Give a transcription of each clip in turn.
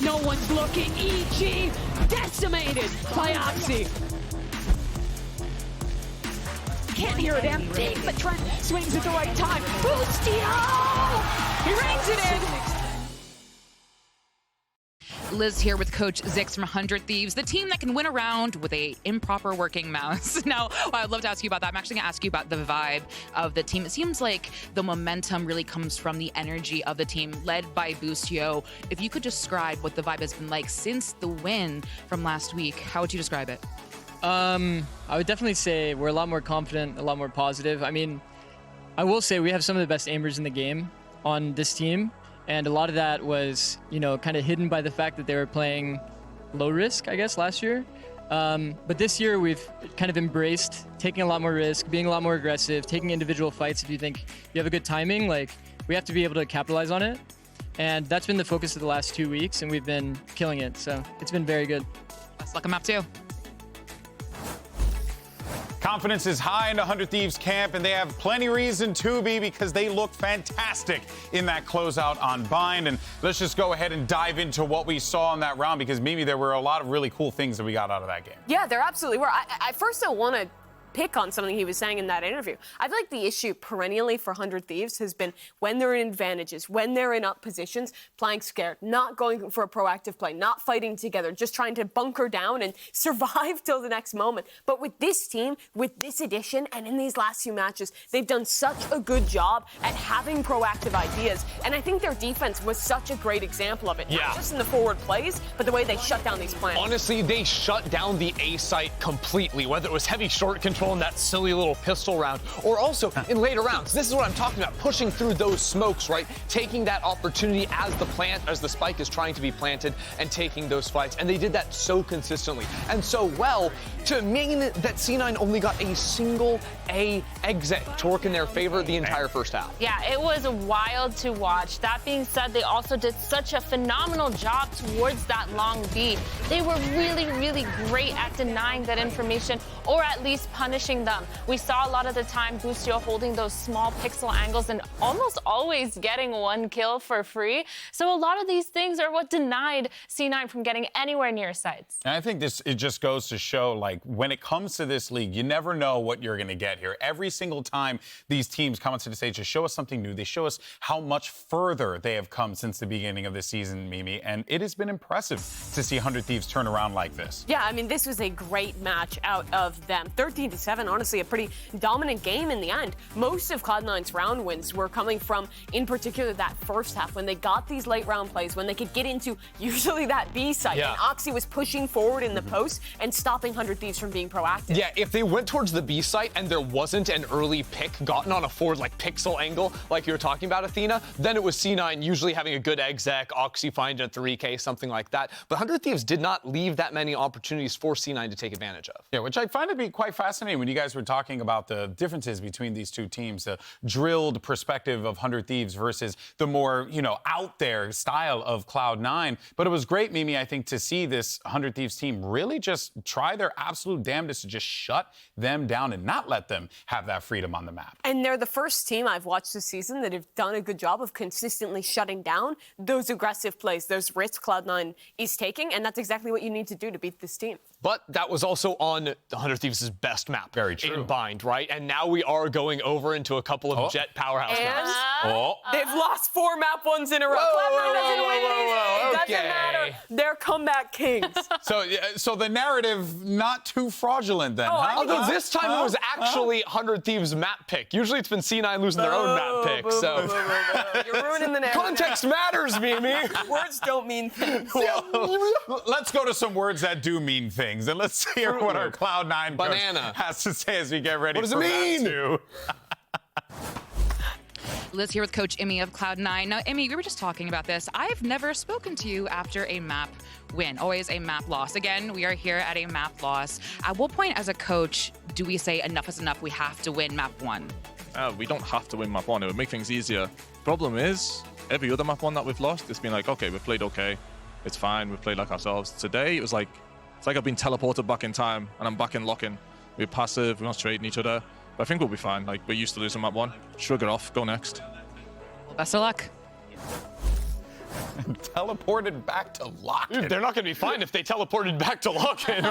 No one's looking. EG decimated by Oxy. Can't hear a damn thing, but Trent swings at the right time. Boostio! He rings it in. Liz here with Coach Zix from 100 Thieves, the team that can win a round with a improper working mouse. Now, I'd love to ask you about that. I'm actually going to ask you about the vibe of the team. It seems like the momentum really comes from the energy of the team led by Boostio. If you could describe what the vibe has been like since the win from last week, how would you describe it? I would definitely say we're a lot more confident, a lot more positive. I mean, I will say we have some of the best aimers in the game on this team. And a lot of that was, you know, kind of hidden by the fact that they were playing low risk, I guess, last year. But this year we've kind of embraced taking a lot more risk, being a lot more aggressive, taking individual fights. If you think you have a good timing, like, we have to be able to capitalize on it. And that's been the focus of the last 2 weeks, and we've been killing it. So it's been very good. Let's look them up too. Confidence is high in the 100 Thieves camp, and they have plenty reason to be because they look fantastic in that closeout on Bind. And let's just go ahead and dive into what we saw in that round because, Mimi, there were a lot of really cool things that we got out of that game. Yeah, there absolutely were. I first don't want to pick on something he was saying in that interview. I feel like the issue perennially for 100 Thieves has been when they're in advantages, when they're in up positions, playing scared, not going for a proactive play, not fighting together, just trying to bunker down and survive till the next moment. But with this team, with this addition, and in these last few matches, they've done such a good job at having proactive ideas. And I think their defense was such a great example of it. Yeah. Not just in the forward plays, but the way they shut down these plans. Honestly, they shut down the A site completely, whether it was heavy short control in that silly little pistol round, or also in later rounds. This is what I'm talking about, pushing through those smokes, right? Taking that opportunity as the spike is trying to be planted and taking those fights. And they did that so consistently and so well to mean that C9 only got a single A exit to work in their favor the entire first half. Yeah, it was wild to watch. That being said, they also did such a phenomenal job towards that long B. They were really, really great at denying that information or at least punishing them. We saw a lot of the time Boostio holding those small pixel angles and almost always getting one kill for free. So a lot of these things are what denied C9 from getting anywhere near sites. And I think it just goes to show, like, when it comes to this league, you never know what you're going to get here. Every single time these teams come onto the stage to show us something new, they show us how much further they have come since the beginning of the season, Mimi, and it has been impressive to see 100 Thieves turn around like this. Yeah, I mean, this was a great match out of them. 13-7, honestly, a pretty dominant game in the end. Most of Cloud9's round wins were coming from, in particular, that first half, when they got these late round plays, when they could get into usually that B site, and Oxy was pushing forward in the post and stopping 100 Thieves from being proactive. Yeah, if they went towards the B site and there wasn't an early pick gotten on a forward, like, pixel angle, like you were talking about, Athena, then it was C9 usually having a good exec, Oxy finding a 3K, something like that. But 100 Thieves did not leave that many opportunities for C9 to take advantage of. Yeah, which I find to be quite fascinating when you guys were talking about the differences between these two teams, the drilled perspective of 100 Thieves versus the more, you know, out there style of Cloud9. But it was great, Mimi, I think, to see this 100 Thieves team really just try their absolute damnedest to just shut them down and not let them have that freedom on the map. And they're the first team I've watched this season that have done a good job of consistently shutting down those aggressive plays, those risks Cloud9 is taking, and that's exactly what you need to do to beat this team. But that was also on the 100 Thieves' best map. Very true. In Bind, right? And now we are going over into a couple of Jet powerhouse maps. They've lost 4 map ones in a row. Cloud9 doesn't win these. It doesn't matter. They're comeback kings. So the narrative not too fraudulent then, huh? Although this time it was actually 100 Thieves map pick. Usually it's been C9 losing their own map pick. So You're ruining the narrative. Context matters, Mimi. Words don't mean things. Let's go to some words that do mean things, and let's hear what our Cloud9 coach has to say as we get ready for round 2. Liz here with Coach Emmy of Cloud9. Now, Emmy, we were just talking about this. I've never spoken to you after a map win, always a map loss. Again, we are here at a map loss. At what point as a coach do we say enough is enough, we have to win map 1? We don't have to win map 1. It would make things easier. Problem is, every other map 1 that we've lost, it's been like, okay, we've played okay. It's fine, we've played like ourselves. Today, it was like, it's like I've been teleported back in time, and I'm back in locking. We're passive, we're not trading each other. But I think we'll be fine. Like, we're used to losing map 1. Shrug it off, go next. Best of luck. teleported back to Lock-in. Dude, they're not going to be fine if they teleported back to Lock-in.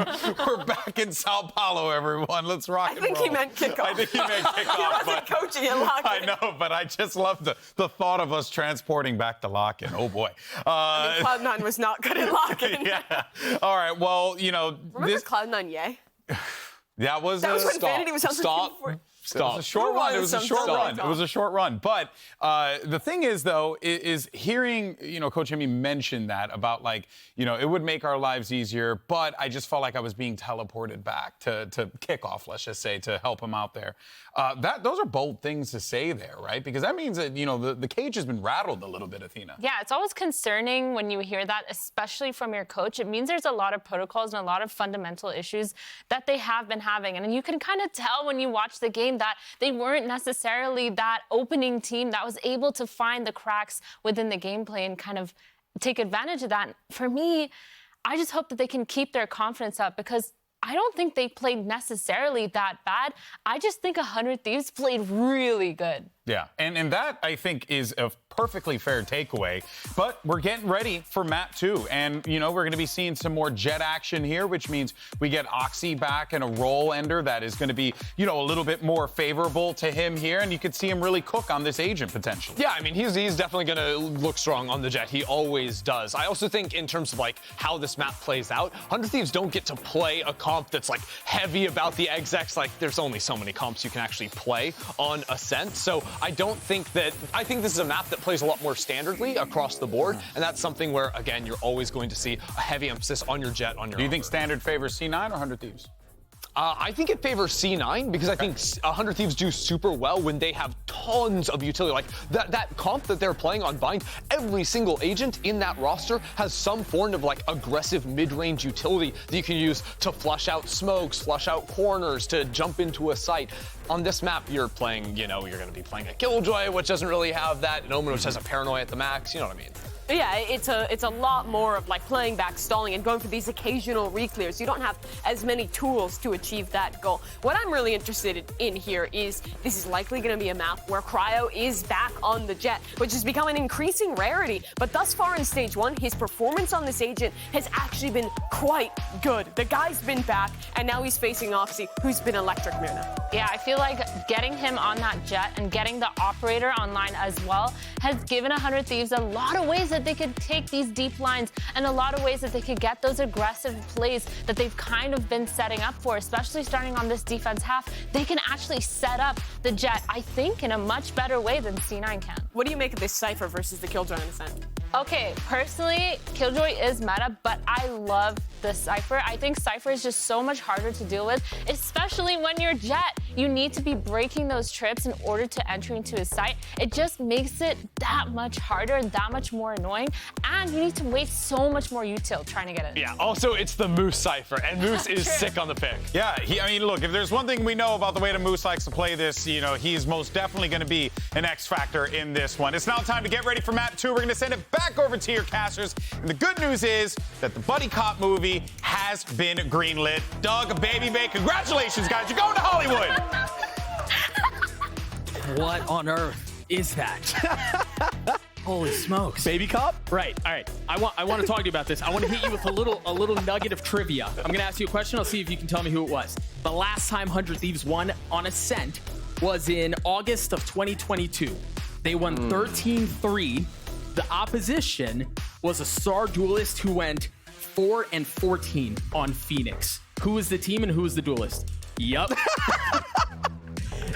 We're back in Sao Paulo, everyone. Let's rock and roll. I think he meant Kickoff. I think he meant Kickoff. He wasn't coaching at Lock-in. I know, but I just love the thought of us transporting back to Lock-in. Oh, boy. Cloud9 was not good at Lock-in. Yeah. All right, well, you know. Remember Cloud9, yay? That was when Vanity was on the team before. It was a short run. It was a short run. It was a short run. But the thing is, though, is hearing, you know, Coach Emmy mention that about, like, you know, it would make our lives easier, but I just felt like I was being teleported back to Kickoff, let's just say, to help him out there. Those are bold things to say there, right? Because that means that, you know, the cage has been rattled a little bit, Athena. Yeah, it's always concerning when you hear that, especially from your coach. It means there's a lot of protocols and a lot of fundamental issues that they have been having. And you can kind of tell when you watch the game that they weren't necessarily that opening team that was able to find the cracks within the gameplay and kind of take advantage of that. For me, I just hope that they can keep their confidence up, because I don't think they played necessarily that bad. I just think 100 Thieves played really good. Yeah, and that, I think, is a perfectly fair takeaway. But we're getting ready for map 2. And, you know, we're going to be seeing some more jet action here, which means we get Oxy back and a roll ender that is going to be, you know, a little bit more favorable to him here. And you could see him really cook on this agent potentially. Yeah, I mean, he's definitely going to look strong on the jet. He always does. I also think in terms of, like, how this map plays out, 100 Thieves don't get to play a comp that's, like, heavy about the execs. Like, there's only so many comps you can actually play on Ascent. So I don't think that, I think this is a map that plays a lot more standardly across the board, and that's something where, again, you're always going to see a heavy emphasis on your jet, on your Do you think standard favors C9 or 100 Thieves? I think it favors C9 because I think 100 Thieves do super well when they have tons of utility. Like that comp that they're playing on Bind, every single agent in that roster has some form of like aggressive mid-range utility that you can use to flush out smokes, flush out corners, to jump into a site. On this map, you're playing, you know, you're going to be playing a Killjoy, which doesn't really have that, and Omen, which has a Paranoia at the max, you know what I mean? Yeah, it's a lot more of like playing back, stalling, and going for these occasional reclears. You don't have as many tools to achieve that goal. What I'm really interested in here is this is likely going to be a map where Cryo is back on the jet, which has become an increasing rarity. But thus far in Stage 1, his performance on this agent has actually been quite good. The guy's been back, and now he's facing Oxy, who's been electric Muna. Yeah, I feel like getting him on that jet and getting the operator online as well has given 100 Thieves a lot of ways that they could take these deep lines and a lot of ways that they could get those aggressive plays that they've kind of been setting up for, especially starting on this defense half. They can actually set up the jet, I think, in a much better way than C9 can. What do you make of this Cypher versus the Killjoy in Ascent? Okay, personally, Killjoy is meta, but I love the Cypher. I think Cypher is just so much harder to deal with, especially when you're Jet. You need to be breaking those trips in order to enter into his site. It just makes it that much harder and that much more annoying, and you need to waste so much more util trying to get it. Yeah, also it's the Moose Cypher, and Moose is sick on the pick. Yeah, I mean, look, if there's one thing we know about the way that Moose likes to play this, you know, he's most definitely going to be an X factor in this one. It's now time to get ready for map 2. We're going to send it back over to your casters. And the good news is that the Buddy Cop movie has been greenlit. Doug, Baby Bay, congratulations, guys. You're going to Hollywood. What on earth is that? Holy smokes. Baby Cop? Right. All right. I want to talk to you about this. I want to hit you with a little nugget of trivia. I'm going to ask you a question. I'll see if you can tell me who it was. The last time 100 Thieves won on Ascent was in August of 2022. They won 13-3. The opposition was a Star Duelist who went 4-14 on Phoenix. Who was the team and who was the duelist? Yup.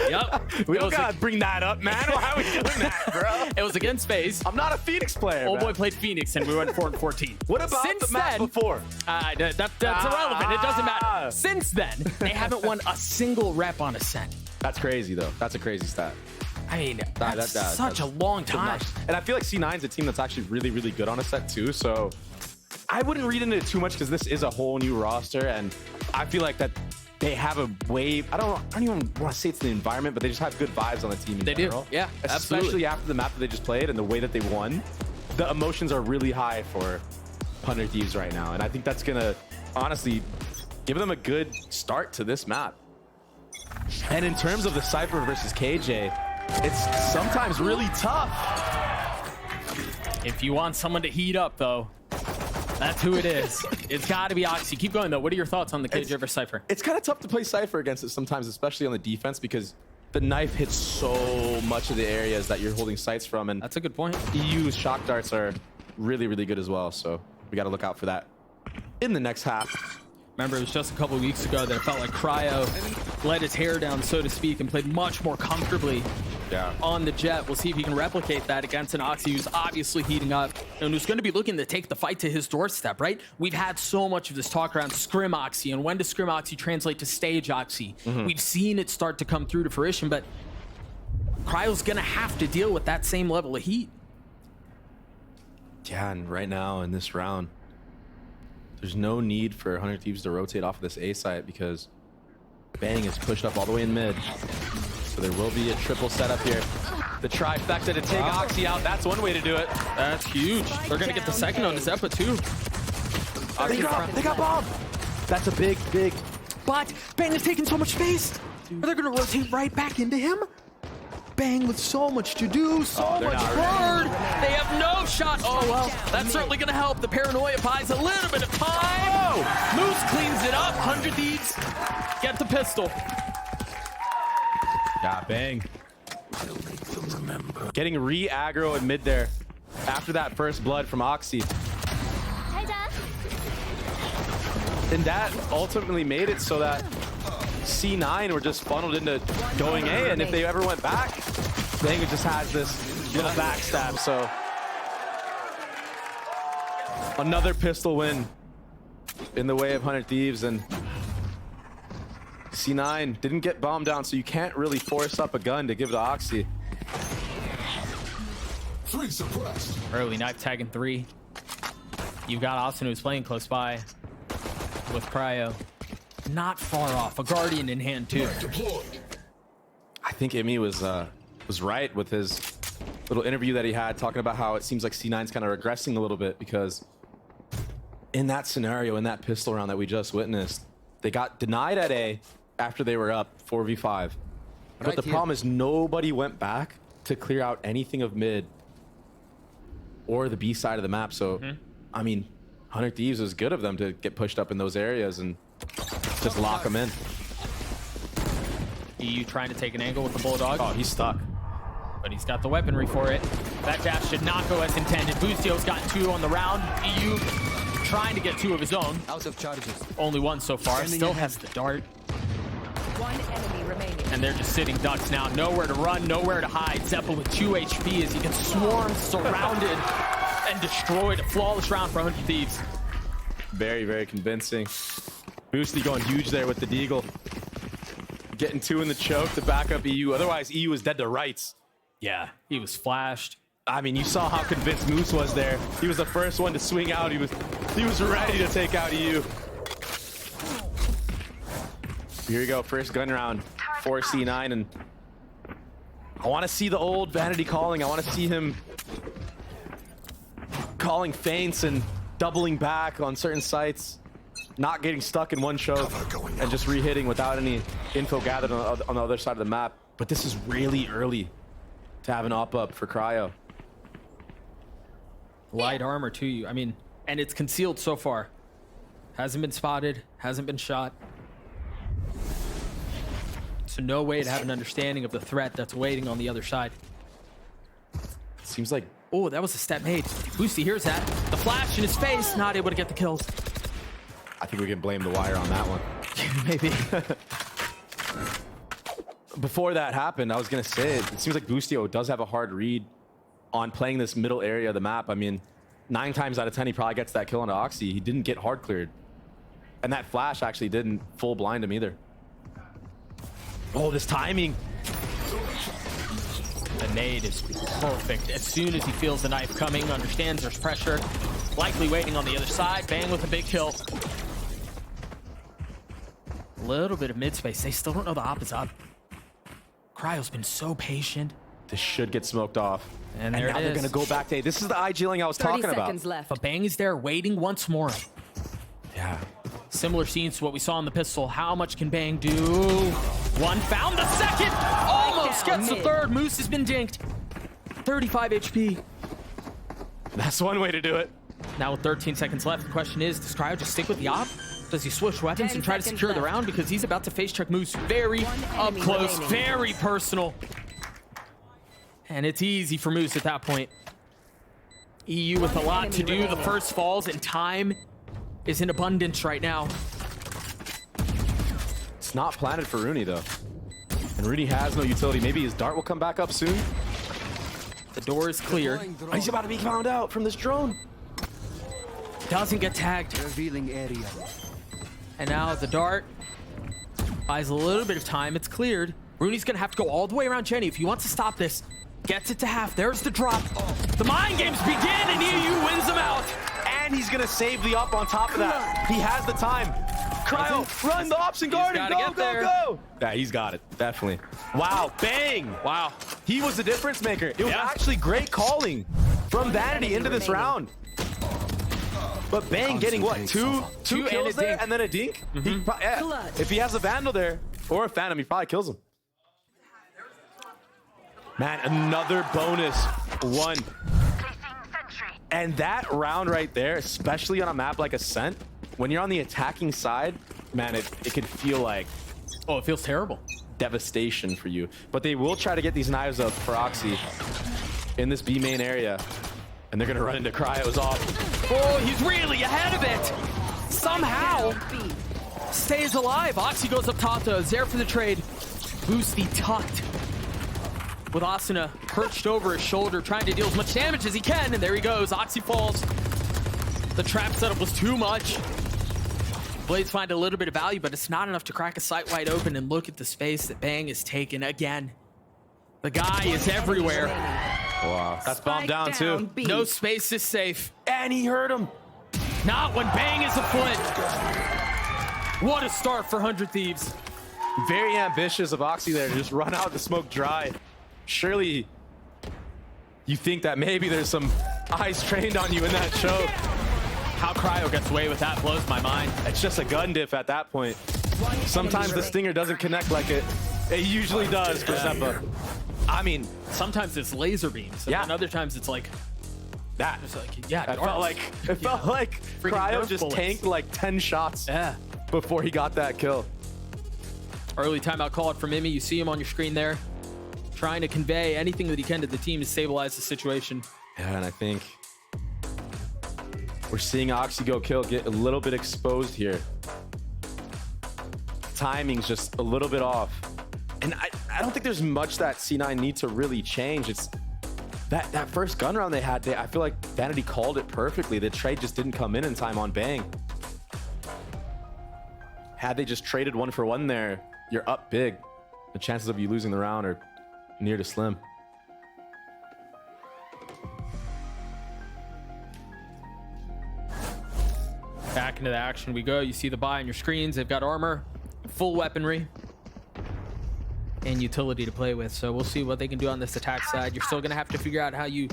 Yep. We don't gotta bring that up, man. Why are we doing that, bro? It was against FaZe. I'm not a Phoenix player. Old boy played Phoenix and we went 4-14. What about Since the map then, before? That's irrelevant. It doesn't matter. Since then, they haven't won a single rep on Ascent. That's crazy, though. That's a crazy stat. I mean, that's such a long time. And I feel like C9 is a team that's actually really, really good on a set too. So I wouldn't read into it too much because this is a whole new roster, and I feel like that they have a wave. I don't even want to say it's the environment, but they just have good vibes on the team in general. Do. Yeah, especially absolutely. after the map that they just played and the way that they won. The emotions are really high for 100 Thieves right now, and I think that's gonna honestly give them a good start to this map. And in terms of the Cypher versus KJ, it's sometimes really tough. If you want someone to heat up, though, that's who it is. It's got to be Oxy. Keep going, though. What are your thoughts on the Cage over Cypher? It's kind of tough to play Cypher against it sometimes, especially on the defense, because the knife hits so much of the areas that you're holding sights from. And that's a good point. EU's shock darts are really, really good as well. So we got to look out for that in the next half. Remember, it was just a couple of weeks ago that it felt like Cryo let his hair down, so to speak, and played much more comfortably on the Jet. We'll see if he can replicate that against an Oxy who's obviously heating up and who's going to be looking to take the fight to his doorstep, right? We've had so much of this talk around Scrim Oxy and when does Scrim Oxy translate to Stage Oxy. We've seen it start to come through to fruition, but Cryo's going to have to deal with that same level of heat. Yeah, and right now in this round, there's no need for 100 Thieves to rotate off of this A site because Bang is pushed up all the way in mid. So there will be a triple setup here. The trifecta to take Oxy out. That's one way to do it. That's huge. They're going to get the second on Zeppa too. They got bomb. That's a big. But Bang is taking so much space. Are they going to rotate right back into him? Bang with so much to do, so much word. They have no shot. Oh, well, that's certainly going to help. The paranoia buys a little bit of time. Moose cleans it up. 100 Thieves get the pistol. Yeah, Bang. Getting re-aggro in mid there after that first blood from Oxy. And that ultimately made it so that C9 were just funneled into going A, and if they ever went back, Bang just has this little backstab. So another pistol win in the way of 100 Thieves, and C9 didn't get bombed down, so you can't really force up a gun to give to Oxy. Early knife tagging 3. You've got Austin who's playing close by with Cryo. Not far off. A Guardian in hand too. I think Imi was right with his little interview that he had, talking about how it seems like C9's kind of regressing a little bit because in that scenario, in that pistol round that we just witnessed, they got denied at A after they were up 4v5. But the problem is nobody went back to clear out anything of mid or the B side of the map. So, I mean, 100 Thieves is good of them to get pushed up in those areas and just lock them in. EU trying to take an angle with the Bulldog. Oh, he's stuck. But he's got the weaponry for it. That dash should not go as intended. Boostio's gotten 2 on the round. EU trying to get 2 of his own. Out of charges. Only 1 so far. Still has the dart. 1 enemy remaining. And they're just sitting ducks now. Nowhere to run, nowhere to hide. Zeppa with 2 HP as he gets swarmed, surrounded, and destroyed. A flawless round for 100 Thieves. Very, very convincing. Boosty going huge there with the Deagle. Getting 2 in the choke to back up EU. Otherwise, EU is dead to rights. Yeah, he was flashed. I mean, you saw how convinced Moose was there. He was the first one to swing out. He was ready to take out EU. Here we go, first gun round for C9, and I want to see the old Vanity calling. I want to see him calling feints and doubling back on certain sites, not getting stuck in one choke and just re-hitting without any info gathered on the other side of the map. But this is really early to have an op-up for Cryo. Light armor to you. I mean, and it's concealed so far. Hasn't been spotted, hasn't been shot. So no way to have an understanding of the threat that's waiting on the other side. Seems like... Oh, that was a step made. Boosty hears that. The flash in his face, not able to get the kills. I think we can blame the wire on that one. Maybe. Before that happened, I was going to say, it seems like Boostio does have a hard read on playing this middle area of the map. I mean, 9 times out of 10, he probably gets that kill onto Oxy. He didn't get hard cleared. And that flash actually didn't full blind him either. Oh, this timing. The nade is perfect. As soon as he feels the knife coming, understands there's pressure, likely waiting on the other side. Bang with a big kill. A little bit of mid space. They still don't know the op is up. Cryo's been so patient. This should get smoked off. And now they're going to go back to A. This is the IG-ling I was talking about. 30 seconds left. But Bang is there waiting once more. Yeah. Similar scenes to what we saw in the pistol. How much can Bang do? One found the second. Almost gets the third. Moose has been dinked. 35 HP. That's one way to do it. Now with 13 seconds left, the question is, does Cryo just stick with the op? Does he switch weapons and try to secure the round? Because he's about to face check moves very up close, very personal. And it's easy for Moose at that point. EU with a lot to do. The first falls, and time is in abundance right now. It's not planted for Rooney, though. And Rooney has no utility. Maybe his dart will come back up soon. The door is cleared. Oh, he's about to be found out from this drone. Doesn't get tagged. Revealing area. And now the dart buys a little bit of time. It's cleared. Rooney's going to have to go all the way around Jenny if he wants to stop this. Gets it to half. There's the drop. The mind games begin, and EU wins them out. And he's going to save the up on top of that. He has the time. Cryo, run the ops and guard him. Go, go, go. Yeah, he's got it. Definitely. Wow. Bang. Wow. He was the difference maker. It was actually great calling from Vanity into this round. But Bang getting what? Two kills there and then a dink? If he has a Vandal there or a Phantom, he probably kills him. Man, another bonus one. And that round right there, especially on a map like Ascent, when you're on the attacking side, man, it could feel like... Oh, it feels terrible. Devastation for you. But they will try to get these knives up for Oxy in this B main area. And they're going to run into Cryo's off. Oh, he's really ahead of it. Somehow stays alive. Oxy goes up top though. Is there for the trade. Boosty tucked with Asuna perched over his shoulder, trying to deal as much damage as he can. And there he goes. Oxy falls. The trap setup was too much. Blades find a little bit of value, but it's not enough to crack a sight wide open. And look at the space that Bang is taken again. The guy is everywhere. Wow. That's bombed down too. No space is safe. And he hurt him. Not when Bang is afoot. What a start for 100 Thieves. Very ambitious of Oxy there to just run out the smoke dry. Surely you think that maybe there's some eyes trained on you in that choke. How Cryo gets away with that blows my mind. It's just a gun diff at that point. Sometimes the stinger doesn't connect like it usually does for Seppa. I mean, sometimes it's laser beams, and other times it's like that. It's like, it felt like Cryo just tanked like 10 shots before he got that kill. Early timeout call from Mimi. You see him on your screen there, trying to convey anything that he can to the team to stabilize the situation. Yeah, and I think we're seeing Oxy go kill get a little bit exposed here. Timing's just a little bit off. And I don't think there's much that C9 need to really change. It's that first gun round they had, I feel like Vanity called it perfectly. The trade just didn't come in time on Bang. Had they just traded 1-for-1 there, you're up big. The chances of you losing the round are near to slim. Back into the action we go. You see the buy on your screens. They've got armor, full weaponry, and utility to play with. So we'll see what they can do on this attack side. You're still going to have to figure out how you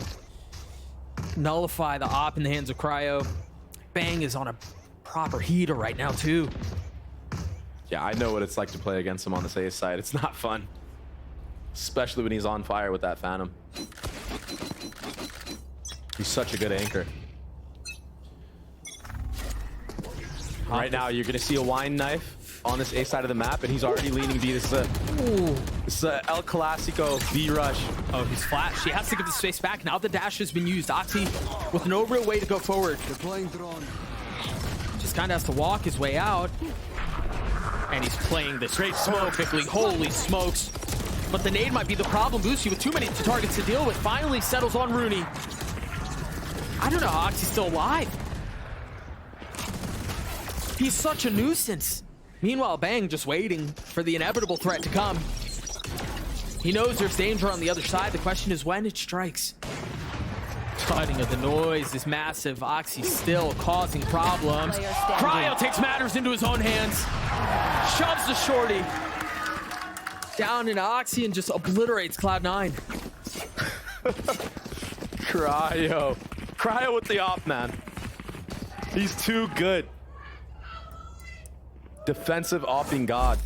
nullify the op in the hands of Cryo. Bang is on a proper heater right now too. Yeah, I know what it's like to play against him on this A side. It's not fun, especially when he's on fire with that Phantom. He's such a good anchor. Right now, you're going to see a wine knife on this A side of the map, and he's already leaning B. This is a El Clasico B rush. Oh, he's flat. She has to give the space back. Now the dash has been used. Oxy with no real way to go forward. Just kind of has to walk his way out. And he's playing this great smoke quickly. Holy smokes. But the nade might be the problem. Boosty with too many targets to deal with finally settles on Rooney. I don't know how Oxy's still alive. He's such a nuisance. Meanwhile, Bang just waiting for the inevitable threat to come. He knows there's danger on the other side. The question is when it strikes. Cutting of the noise is massive. Oxy still causing problems. Cryo takes matters into his own hands. Shoves the shorty down into Oxy and just obliterates Cloud9. Cryo with the op, man. He's too good. Defensive opping god.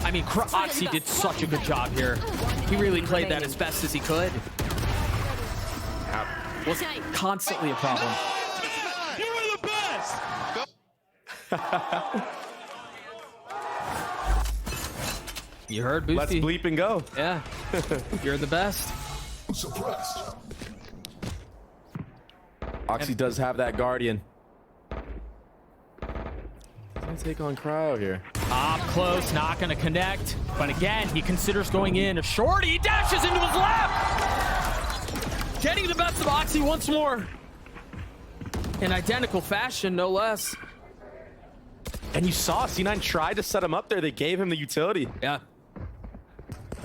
I mean, Oxy did such a good job here. He really played that as best as he could. Was constantly a problem. You are the best! You heard Boosty. Let's bleep and go. Yeah. You're the best. Oxy does have that Guardian. Gonna take on Cryo here. Up close, not gonna connect. But again, he considers going in. A shorty, he dashes into his lap! Getting the best of Oxy once more. In identical fashion, no less. And you saw C9 tried to set him up there. They gave him the utility. Yeah.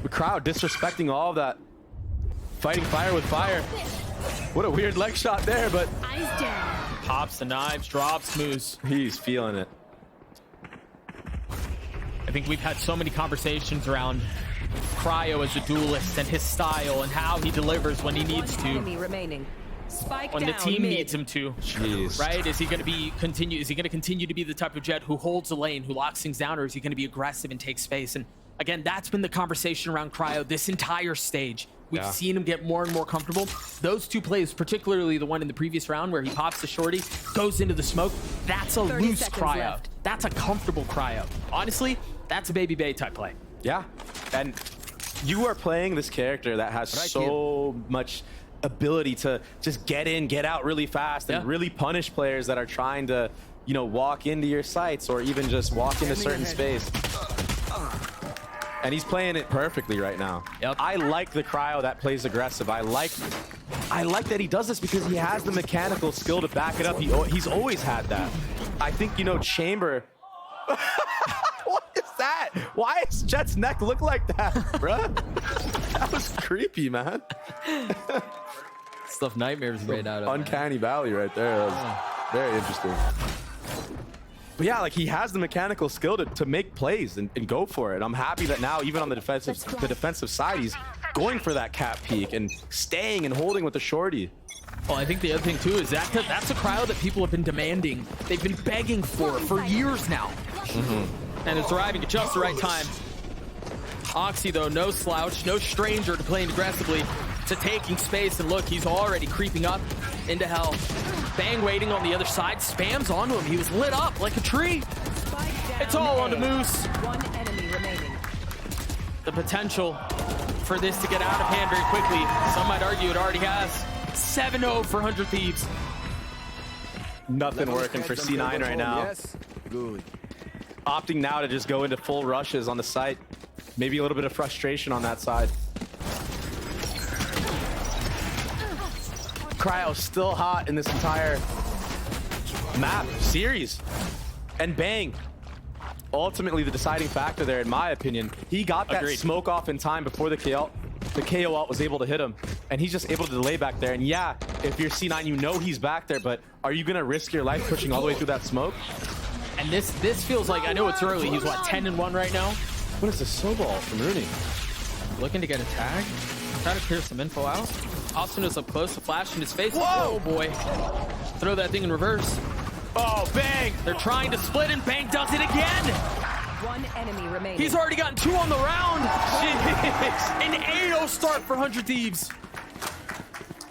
The crowd disrespecting all of that. Fighting fire with fire. What a weird leg shot there, but Eyes down. Pops the knives, drops, moves. he's feeling it. I think we've had so many conversations around Cryo as a duelist and his style and how he delivers when he needs to. Enemy remaining. Spike When the down team mid. needs him to. Jeez. Right? Is he going to continue to be the type of Jet who holds a lane, who locks things down, or is he going to be aggressive and take space? And again, that's been the conversation around Cryo this entire stage. We've seen him get more and more comfortable. Those two plays, particularly the one in the previous round where he pops the shorty, goes into the smoke, that's a loose Cryo. left. That's a comfortable Cryo. Honestly, that's a Baby Bay type play. Yeah. And you are playing this character that has so much ability to just get in, get out really fast and really punish players that are trying to, you know, walk into your sights or even just walk into certain space. And he's playing it perfectly right now. Yep. I like the Cryo that plays aggressive. I like that he does this because he has the mechanical skill to back it up. He's always had that. I think, you know, Chamber... What is that? Why does Jet's neck look like that, bruh? That was creepy, man. Stuff nightmares made out of. Uncanny Valley right there. That was very interesting. But yeah, like he has the mechanical skill to make plays and go for it. I'm happy that now, even on the defensive side, he's going for that cap peek and staying and holding with the shorty. Well, I think the other thing too is that's a Cryo that people have been demanding. They've been begging for years now. And it's arriving at just the right time. Oxy, though, no slouch, no stranger to playing aggressively, to taking space. And look, he's already creeping up into hell. Bang waiting on the other side, spams onto him. He was lit up like a tree. It's all on the Moose. One enemy remaining. The potential for this to get out of hand very quickly. Some might argue it already has. 7-0 for 100 Thieves. Nothing working for C9 right now. Opting now to just go into full rushes on the site. Maybe a little bit of frustration on that side. Cryo still hot in this entire map series. And Bang, ultimately the deciding factor there, in my opinion. He got that smoke off in time before the KO ult was able to hit him. And he's just able to delay back there. And yeah, if you're C9, you know he's back there, but are you gonna risk your life pushing all the way through that smoke? And this feels like, I know it's early, he's what, 10-1 right now? What is this snowball from Rooney? Looking to get a tag, trying to clear some info out. Austin is up close, a flash in his face. Whoa, boy. Throw that thing in reverse. Oh, Bang! They're trying to split and Bang does it again! One enemy remaining. He's already gotten 2 on the round! Jeez. An 8-0 start for 100 Thieves.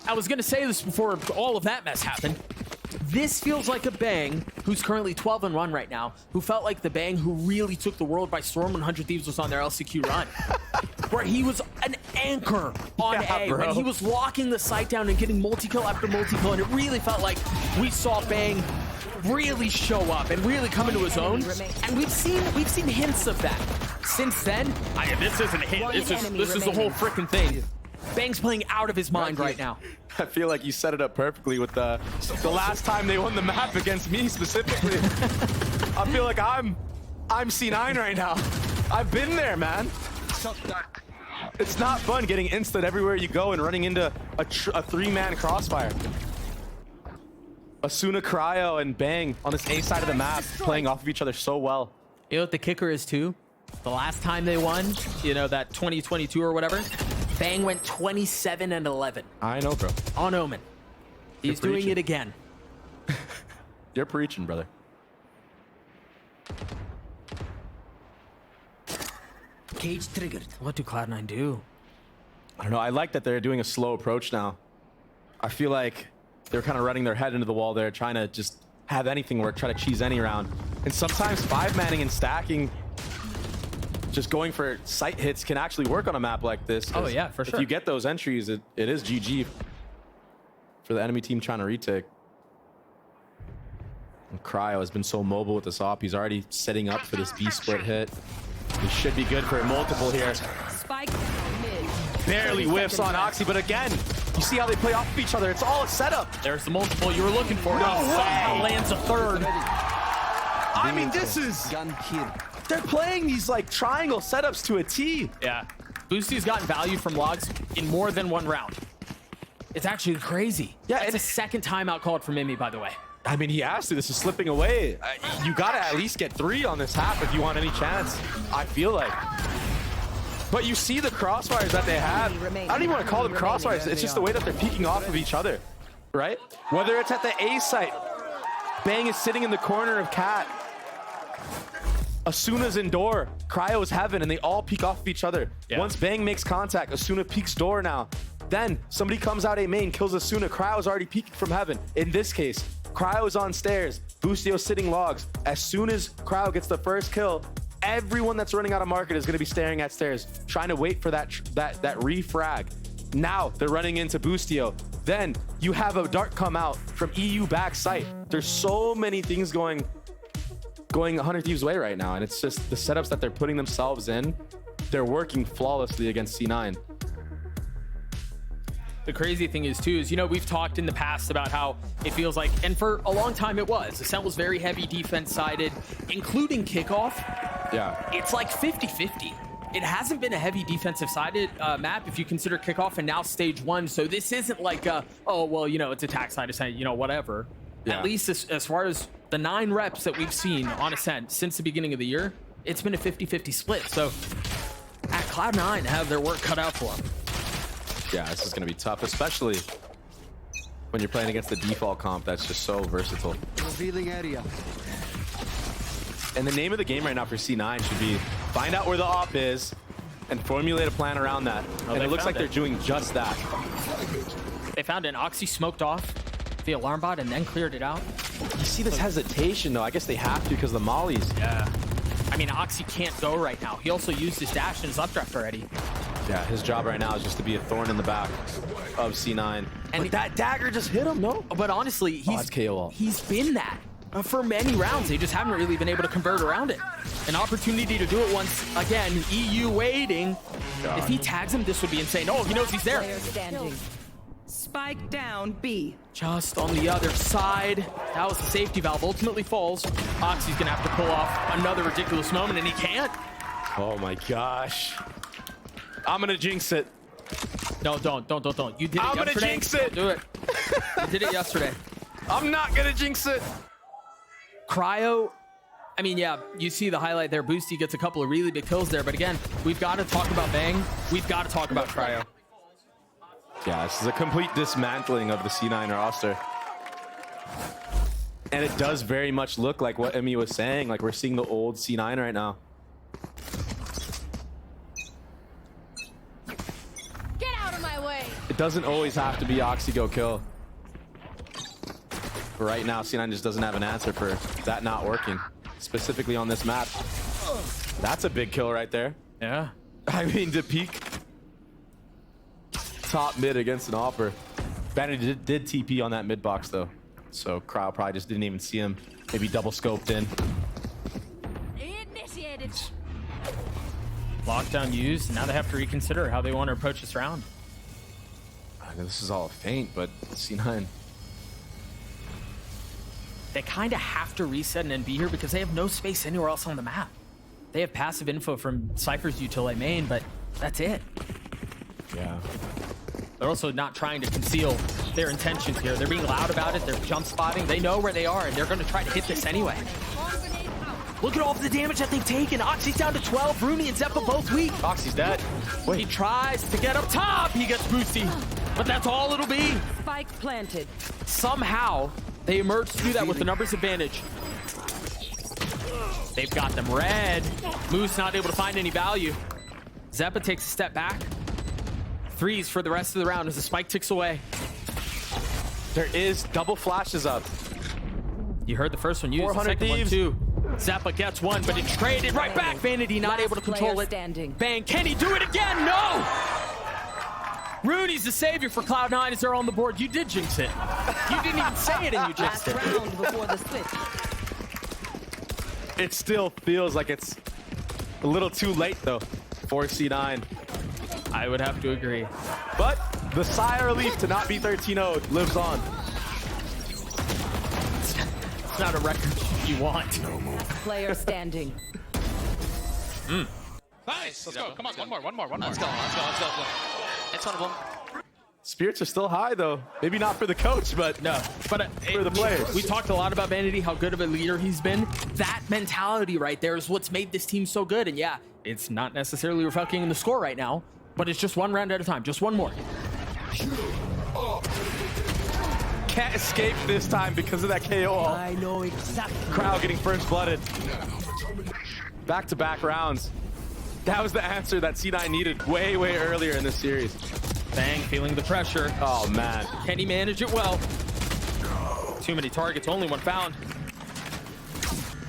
I was gonna say this before all of that mess happened. This feels like a Bang who's currently 12-1 right now, who felt like the Bang who really took the world by storm when 100 Thieves was on their LCQ run. Where he was an anchor on A, bro. when he was locking the site down and getting multi-kill after multi-kill, and it really felt like we saw Bang really show up and really come into his own. And we've seen hints of that. Since then, this isn't a hint. This is the whole freaking thing. Bang's playing out of his mind right now. I feel like you set it up perfectly with the last time they won the map against me specifically. I feel like I'm C9 right now. I've been there, man. It's not fun getting instant everywhere you go and running into a 3-man crossfire. Asuna, Cryo, and Bang on this A side of the map playing off of each other so well. You know what the kicker is too? The last time they won, you know, that 2022 or whatever, Bang went 27-11. I know, bro. On Omen. He's doing it again. You're preaching, brother. Cage triggered. What do Cloud9 do? I don't know. I like that they're doing a slow approach now. I feel like they're kind of running their head into the wall there, trying to just have anything work, try to cheese any round. And sometimes 5-manning and stacking, just going for sight hits can actually work on a map like this. Oh yeah, for sure. If you get those entries, it is GG for the enemy team trying to retake. And Cryo has been so mobile with this op. He's already setting up for this B split hit. He should be good for a multiple here. Spike mid. Barely whiffs on Oxy, but again, you see how they play off of each other. It's all a setup. There's the multiple you were looking for. No He way. somehow lands a third. I mean, this is... They're playing these like triangle setups to a T. Yeah. Boosty's gotten value from logs in more than one round. It's actually crazy. Yeah, it's a second timeout called from Mimi, by the way. I mean, he has to. This is slipping away. You got to at least get 3 on this half if you want any chance, I feel like. But you see the crossfires that they have. I don't even want to call them crossfires. It's just the way that they're peeking off of each other, right? Whether it's at the A site, Bang is sitting in the corner of Cat. Asuna's in door, Cryo's heaven, and they all peek off of each other. Yeah. Once Bang makes contact, Asuna peeks door now. Then somebody comes out A main, kills Asuna. Cryo's already peeking from heaven. In this case, Cryo's on stairs, Boostio's sitting logs. As soon as Cryo gets the first kill, everyone that's running out of market is going to be staring at stairs, trying to wait for that refrag. Now they're running into Boostio. Then you have a dart come out from EU back site. There's so many things going 100 Thieves' way right now, and it's just the setups that they're putting themselves in. They're working flawlessly against C9. The crazy thing is too, is, you know, we've talked in the past about how it feels like, and for a long time it was, Ascent was very heavy defense sided, including Kickoff. Yeah. It's like 50-50. It hasn't been a heavy defensive sided map if you consider Kickoff and now stage 1. So this isn't like oh, well, you know, it's attack side Ascent, you know, whatever. Yeah. At least as far as the 9 reps that we've seen on Ascent since the beginning of the year, it's been a 50-50 split. So at Cloud9 have their work cut out for them. Yeah, this is going to be tough, especially when you're playing against the default comp that's just so versatile. Revealing area. And the name of the game right now for C9 should be find out where the op is and formulate a plan around that. And it looks like they're doing just that. They found an Oxy smoked off the alarm bot and then cleared it out. You see this hesitation, though. I guess they have to because of the mollies. Yeah. I mean, Oxy can't go right now. He also used his dash and his updraft already. Yeah, his job right now is just to be a thorn in the back of C9. And that dagger just hit him, no? But honestly, he's been that for many rounds. They just haven't really been able to convert around it. An opportunity to do it once again. EU waiting. God. If he tags him, this would be insane. Oh, he knows he's there. Spike down B. Just on the other side. That was the safety valve. Ultimately falls. Oxy's gonna have to pull off another ridiculous moment, and he can't. Oh my gosh. I'm gonna jinx it. No, don't. You did it I'm yesterday. gonna jinx it. Do it. You did it yesterday. I'm not gonna jinx it. Cryo, I mean, yeah, you see the highlight there. Boosty gets a couple of really big kills there, but again, we've got to talk about Bang. We've got to talk about Cryo. Yeah, this is a complete dismantling of the C9 roster. And it does very much look like what Emmy was saying. Like, we're seeing the old C9 right now. Get out of my way. It doesn't always have to be Oxy go kill. But right now, C9 just doesn't have an answer for that not working. Specifically on this map. That's a big kill right there. Yeah. I mean, to peek top mid against an offer. Vanity did TP on that mid box though. So Cryo probably just didn't even see him. Maybe double scoped in. Initiated. Lockdown used. Now they have to reconsider how they want to approach this round. I know this is all a feint, but C9. They kind of have to reset and be here because they have no space anywhere else on the map. They have passive info from Cypher's util main, but that's it. Yeah. They're also not trying to conceal their intentions here. They're being loud about it. They're jump spotting. They know where they are, and they're going to try to hit this anyway. Look at all of the damage that they've taken. Oxy's down to 12. Rooney and Zeppa both weak. Oxy's dead. Wait. He tries to get up top. He gets boosty, but that's all it'll be. Spike planted. Somehow, they emerge to do that with the numbers advantage. They've got them red. Moose not able to find any value. Zeppa takes a step back. threes for the rest of the round as the spike ticks away. There is double flashes up. You heard the first one, use the second one too. Zappa gets one, but it's traded right back. Vanity not able to control it. Bang, can he do it again? No! Rooney's the savior for Cloud9 as they're on the board. You did jinx it. You didn't even say it and you jinxed it. Round before the switch. It still feels like it's a little too late though for C9. I would have to agree. But the sigh of relief to not be 13-0 lives on. It's not a record you want. Player standing. Nice. Let's go. Come on. One more. Let's go. It's one of them. Spirits are still high though. Maybe not for the coach, but for the players. We talked a lot about Vanity, how good of a leader he's been. That mentality right there is what's made this team so good. And yeah, it's not necessarily reflecting in the score right now, but it's just one round at a time. Just one more. Can't escape this time because of that KO. I know exactly. Crowd getting first blooded. Back-to-back rounds. That was the answer that C9 needed way earlier in this series. Bang, feeling the pressure. Oh man. Can he manage it well? Too many targets, only one found.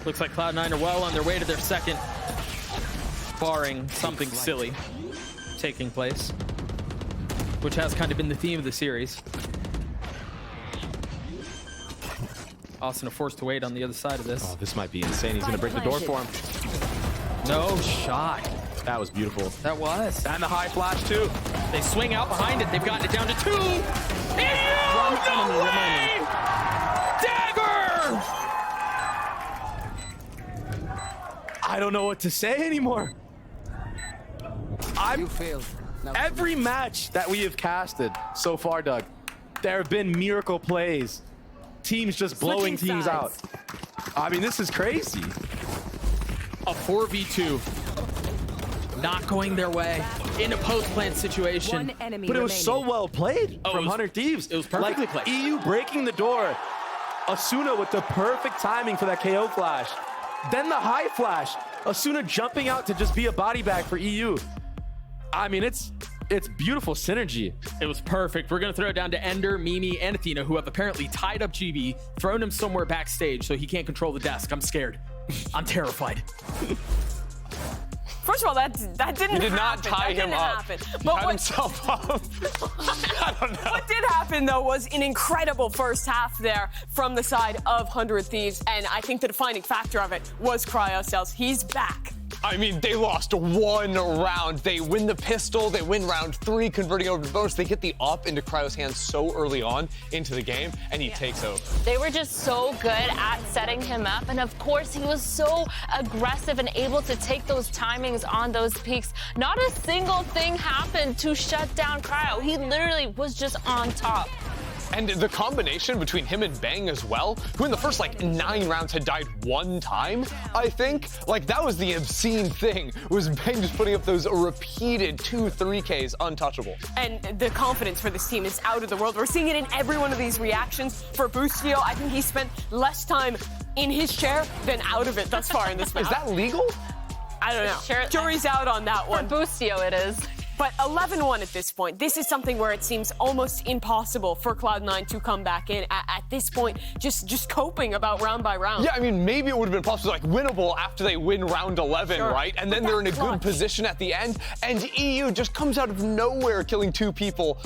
Looks like Cloud9 are well on their way to their second, barring something silly taking place, which has kind of been the theme of the series. Austin forced to wait on the other side of this. Oh, this might be insane. He's gonna break the door for him. No shot. That was beautiful. That was. And the high flash too. They swing out behind it. They've gotten it down to 2. One enemy remaining. Dagger! I don't know what to say anymore. You failed. Every match that we have casted so far, Doug, there have been miracle plays. Teams just blowing teams out. I mean, this is crazy. A 4v2. Not going their way in a post-plant situation. One enemy But it was so remaining. well played from 100 Thieves. It was perfectly like, played. EU breaking the door. Asuna with the perfect timing for that KO flash. Then the high flash. Asuna jumping out to just be a body bag for EU. I mean, it's beautiful synergy. It was perfect. We're going to throw it down to Ender, Mimi, and Athena, who have apparently tied up GB, thrown him somewhere backstage so he can't control the desk. I'm scared. I'm terrified. First of all, that didn't He did not happen. tie That him didn't up. happen. He But cut what, himself up. I don't know. what did happen, though, was an incredible first half there from the side of 100 Thieves. And I think the defining factor of it was CryoCells. He's back. I mean, they lost one round. They win the pistol. They win round 3, converting over to bonus. They get the up into Cryo's hands so early on into the game, and he takes over. They were just so good at setting him up. And of course, he was so aggressive and able to take those timings on those peaks. Not a single thing happened to shut down Cryo. He literally was just on top. And the combination between him and Bang as well, who in the first 9 rounds had died 1 time, I think. That was the obscene thing, was Bang just putting up those repeated 2-3Ks untouchable. And the confidence for this team is out of the world. We're seeing it in every one of these reactions. For Boostio, I think he spent less time in his chair than out of it thus far in this match. Is that legal? I don't know. Sure. Jury's out on that one. For Boostio, it is. But 11-1 at this point. This is something where it seems almost impossible for Cloud9 to come back in. At this point, just coping about round by round. Yeah, I mean, maybe it would have been possible, winnable after they win round 11, Sure. right? And then they're in a good position at the end, and EU just comes out of nowhere killing 2 people.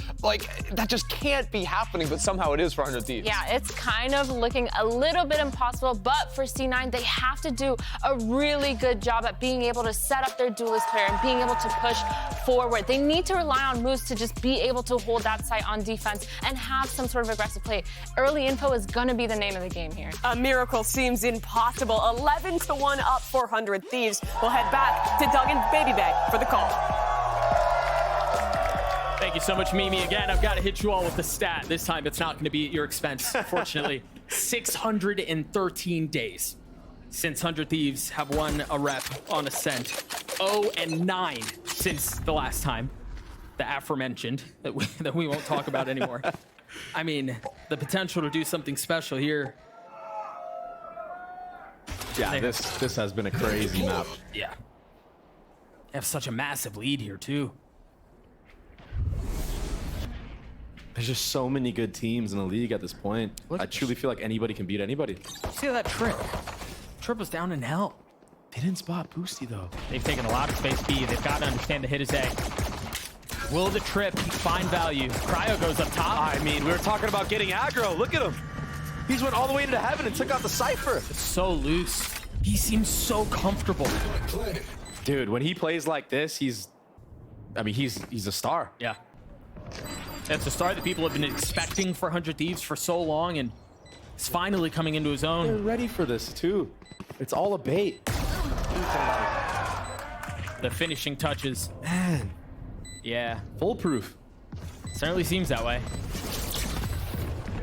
That just can't be happening, but somehow it is for 100 Thieves. Yeah, it's kind of looking a little bit impossible, but for C9, they have to do a really good job at being able to set up their duelist player and being able to push forward. They need to rely on Moose to just be able to hold that site on defense and have some sort of aggressive play. Early info is going to be the name of the game here. A miracle seems impossible. 11-1 up for 100 Thieves. We'll head back to Doug and Baby Bag for the call. Thank you so much, Mimi. Again, I've got to hit you all with the stat. This time, it's not going to be at your expense, fortunately. 613 days since 100 Thieves have won a rep on Ascent. 0-9 since the last time. The aforementioned that we won't talk about anymore. I mean, the potential to do something special here. Yeah, this has been a crazy map. Yeah. They have such a massive lead here, too. There's just so many good teams in the league at this point. I truly feel like anybody can beat anybody. See that trip? Trip was down in hell. They didn't spot Boosty though. They've taken a lot of space B. They've got to understand the hit is A. Will the trip find value? Cryo goes up top. I mean, we were talking about getting aggro. Look at him. He's went all the way into heaven and took out the Cypher. It's so loose. He seems so comfortable. Dude, when he plays like this, he's a star. Yeah. That's a star that people have been expecting for 100 Thieves for so long, and it's finally coming into his own. They're ready for this too. It's all a bait. The finishing touches. Man. Yeah. Foolproof. Certainly seems that way.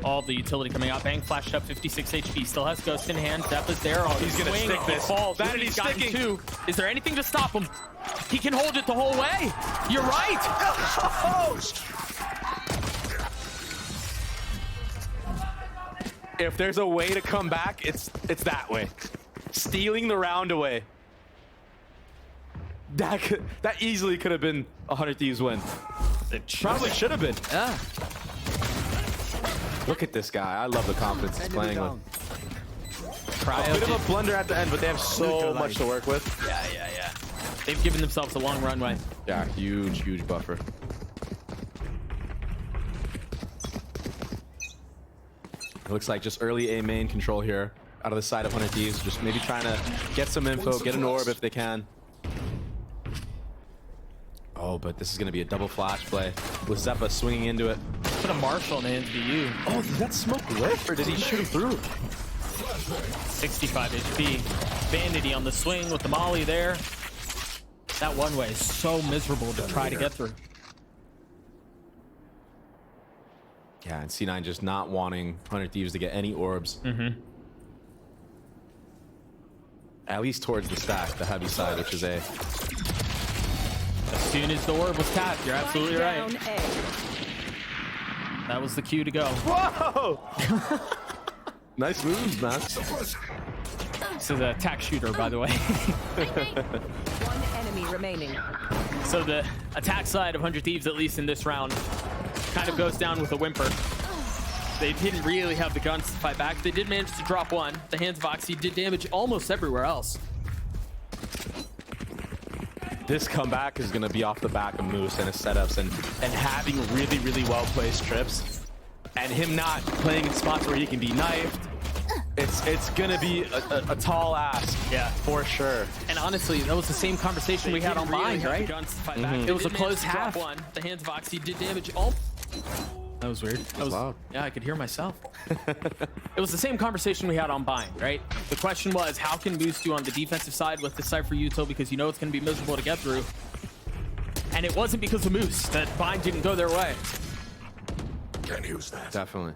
All the utility coming out. Bang flashed up 56 HP. Still has Ghost in hand. Zeppa's there. Oh, he's going to stick this. Falls. Vanity's sticking. Two. Is there anything to stop him? He can hold it the whole way. You're right. If there's a way to come back, it's that way. Stealing the round away. That easily could have been a 100 Thieves win. It probably should have been. Yeah. Look at this guy. I love the confidence he's playing with. Cryo A bit of a blunder at the end, but they have so much to work with. Yeah. They've given themselves a long runway. Yeah, huge buffer. It looks like just early A main control here out of the side of 100 Thieves. Just maybe trying to get some info, get an orb if they can. Oh, but this is going to be a double flash play with Zeppa swinging into it. Put a Marshall in the hands of you. Oh, did that smoke whiff or did he shoot him through? 65 HP. Vanity on the swing with the molly there. That one way is so miserable to try to get through. Yeah, and C9 just not wanting 100 Thieves to get any orbs. At least towards the stack, the heavy side, which is A. As soon as the orb was tapped, you're absolutely right. That was the cue to go. Whoa! Nice moves, man. This is a attack shooter, by the way. One enemy remaining. So the attack side of 100 Thieves, at least in this round, kind of goes down with a whimper. They didn't really have the guns to fight back. They did manage to drop one. The hands of Oxy did damage almost everywhere else. This comeback is going to be off the back of Moose and his setups and having really well-placed trips. And him not playing in spots where he can be knifed. It's going to be a tall ask. Yeah, for sure. And honestly, that was the same conversation we had on Bind, right? It was a close half. One. The hands of Oxy did damage. Oh, that was weird. That was loud. Yeah, I could hear myself. It was the same conversation we had on Bind, right? The question was, how can Moose do on the defensive side with the Cypher util, because you know it's going to be miserable to get through. And it wasn't because of Moose that Bind didn't go their way. Can't use that. Definitely.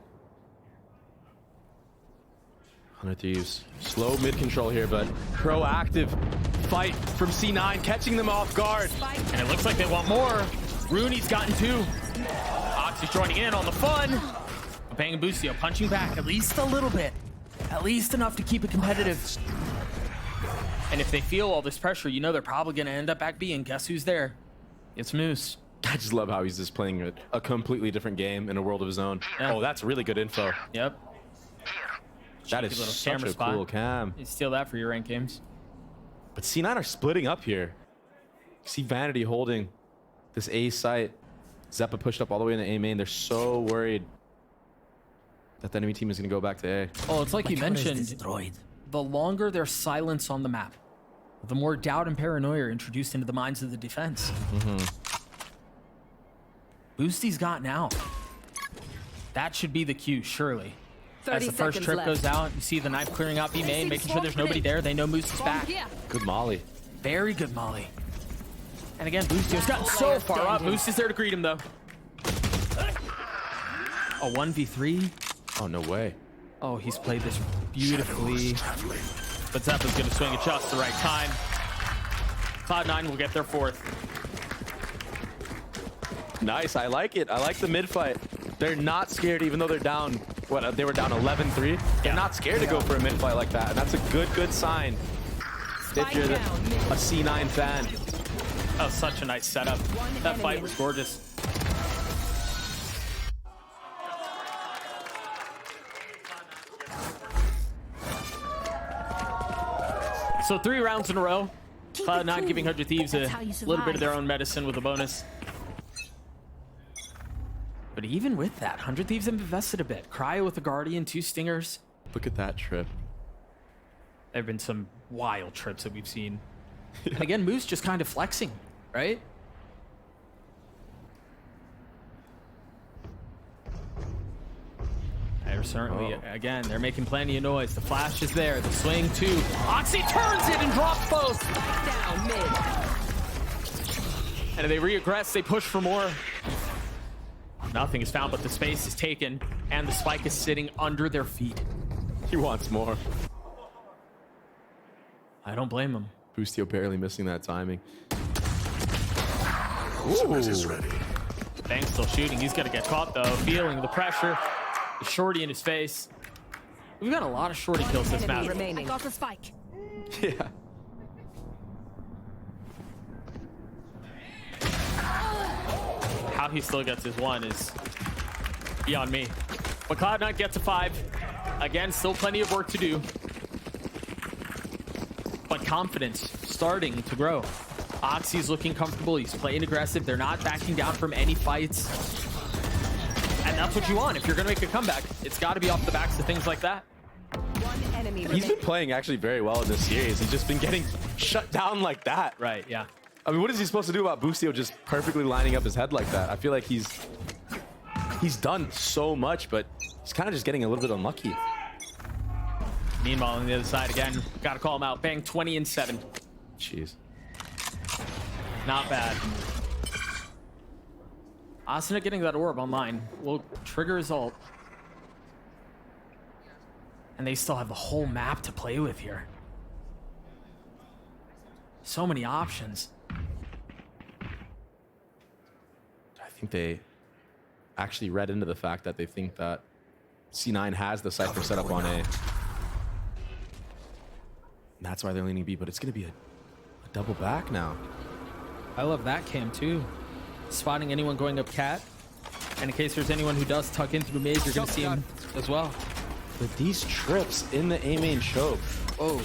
100 Thieves. Slow mid control here, but proactive fight from C9, catching them off guard. And it looks like they want more. Rooney's gotten two. Oxy's joining in on the fun. Bang and Boostio punching back at least a little bit. At least enough to keep it competitive. And if they feel all this pressure, you know they're probably going to end up back B, and guess who's there? It's Moose. I just love how he's just playing a completely different game in a world of his own. Yeah. Oh, that's really good info. Yep. That is such a cool cam. You steal that for your rank games. But C9 are splitting up here. You see Vanity holding this A site. Zeppa pushed up all the way in the A main. They're so worried that the enemy team is going to go back to A. Oh, it's like you mentioned. The longer there's silence on the map, the more doubt and paranoia are introduced into the minds of the defense. Boosty's gotten out. That should be the cue, surely. As the first trip goes out, you see the knife clearing out B main, making sure there's nobody there. They know Moose is back. Good molly. Very good molly. And again, Boostio's gotten so far up. Moose is there to greet him, though. A 1v3. Oh, no way. Oh, he's played this beautifully. But Zeppa's going to swing at just the right time. Cloud9 will get their fourth. Nice. I like it. I like the mid fight. They're not scared, even though they're down. What? They were down 11-3. They're not scared to go for a mid fight like that. And that's a good sign. If you're a C9 fan. That was such a nice setup. That fight was gorgeous. So 3 rounds in a row. Cloud9 giving 100 Thieves a little bit of their own medicine with a bonus. But even with that, 100 Thieves have invested a bit. Cryo with a Guardian, 2 Stingers. Look at that trip. There have been some wild trips that we've seen. And again, Moose just kind of flexing, right? They're certainly, again, they're making plenty of noise. The flash is there, the swing too. Oxy turns it and drops both. Down mid. And they reaggress, they push for more. Nothing is found, but the space is taken, and the spike is sitting under their feet. He wants more. I don't blame him. Boostio barely missing that timing. Is ready. Bang's still shooting. He's gonna get caught though, feeling the pressure. The shorty in his face. We've got a lot of shorty kills this map. Remaining. Got the spike. Yeah. How he still gets his one is beyond me. But Cloud9 gets a 5. Again, still plenty of work to do. But confidence starting to grow. Oxy's looking comfortable. He's playing aggressive. They're not backing down from any fights. And that's what you want. If you're going to make a comeback, it's got to be off the backs of things like that. One enemy He's remaining. been playing actually very well in this series. He's just been getting shut down like that. Right, yeah. I mean, what is he supposed to do about Boostio just perfectly lining up his head like that? I feel like he's done so much, but he's kind of just getting a little bit unlucky. Meanwhile, on the other side again, got to call him out. Bang, 20 and 7. Jeez. Not bad. Asuna getting that orb online will trigger his ult. And they still have the whole map to play with here. So many options. I think they actually read into the fact that they think that C9 has the Cypher set up on A. And that's why they're leaning B, but it's going to be a double back now. I love that cam too. Spotting anyone going up cat. And in case there's anyone who does tuck in through mid, you're going to see him as well. With these trips in the A main choke, oh,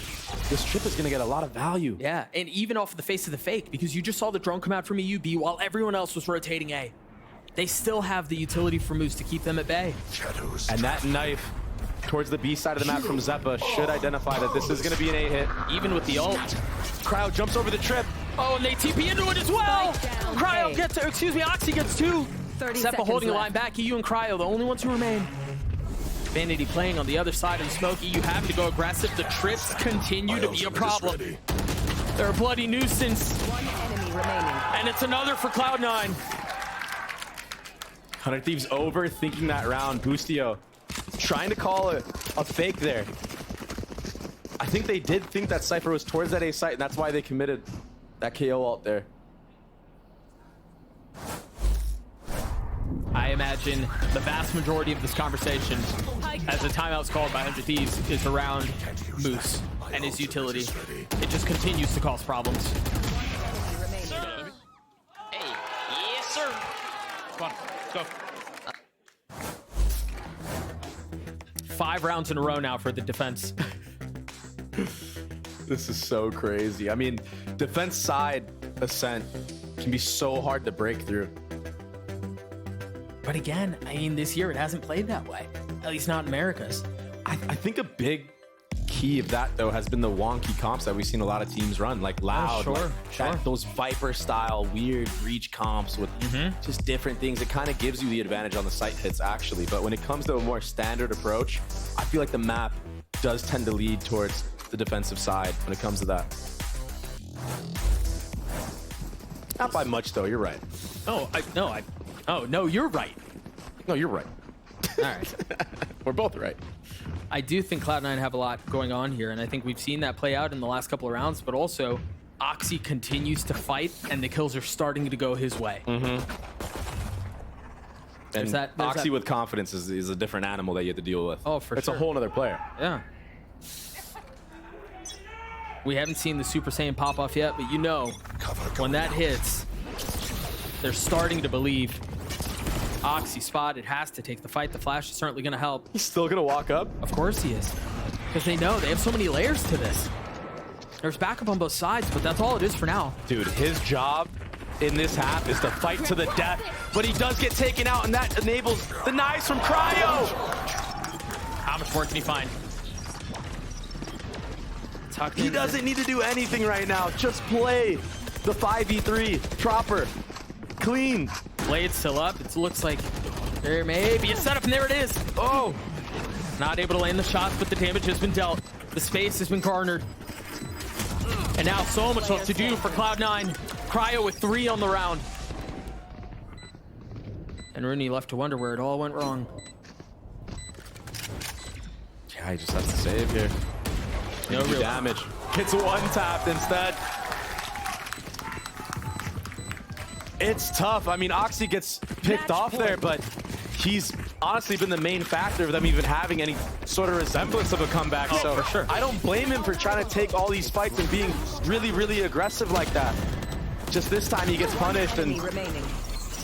this trip is going to get a lot of value. Yeah, and even off of the face of the fake, because you just saw the drone come out from EUB while everyone else was rotating A. They still have the utility for Moose to keep them at bay. And that knife towards the B side of the map from Zeppa should identify that this is going to be an A hit. Even with the ult. Crowd jumps over the trip. Oh, and they TP into it as well. Cryo gets, excuse me, Oxy gets 2. 30 Zeppa holding a left. line back. EU and Cryo, the only ones who remain. Vanity playing on the other side of Smokey. You have to go aggressive. The trips continue to be a problem. They're a bloody nuisance. One enemy remaining. And it's another for Cloud9. 100 Thieves overthinking that round. Boostio trying to call a fake there. I think they did think that Cypher was towards that A site, and that's why they committed that KO ult there. I imagine the vast majority of this conversation, as the timeout's called by 100 Thieves, is around Moose and his utility. It just continues to cause problems. Hey, yes, sir. Come on, go. 5 rounds in a row now for the defense. This is so crazy. I mean, defense side Ascent can be so hard to break through. But again, I mean, this year it hasn't played that way. At least not in Americas. I think a big key of that, though, has been the wonky comps that we've seen a lot of teams run, like Loud. sure, like sure. those Viper-style weird reach comps with just different things. It kind of gives you the advantage on the site hits, actually. But when it comes to a more standard approach, I feel like the map does tend to lead towards the defensive side when it comes to that. Not by much, though. You're right. Oh, no, you're right. No, you're right. All right. We're both right. I do think Cloud9 have a lot going on here, and I think we've seen that play out in the last couple of rounds, but also Oxy continues to fight, and the kills are starting to go his way. And There's Oxy that- with confidence is a different animal that you have to deal with. Oh, for It's sure. a whole other player. Yeah. We haven't seen the Super Saiyan pop off yet, but you know, when that hits, they're starting to believe. Oxy spotted, has to take the fight. The flash is certainly going to help. He's still going to walk up? Of course he is. Because they know they have so many layers to this. There's backup on both sides, but that's all it is for now. Dude, his job in this half is to fight to the death, but he does get taken out, and that enables the knives from Cryo. How much more can he find? He doesn't need to do anything right now. Just play the 5v3 proper, clean. Blade still up. It looks like there may be a setup, and there it is. Oh, not able to land the shots, but the damage has been dealt. The space has been garnered. And now so much left to do for Cloud9. Cryo with 3 on the round. And Rooney left to wonder where it all went wrong. Yeah, he just has to save here. No real damage. Gets one tapped instead. It's tough. I mean, Oxy gets picked off there, but he's honestly been the main factor of them even having any sort of resemblance of a comeback. So for sure, I don't blame him for trying to take all these fights and being really, really aggressive like that. Just this time he gets punished, and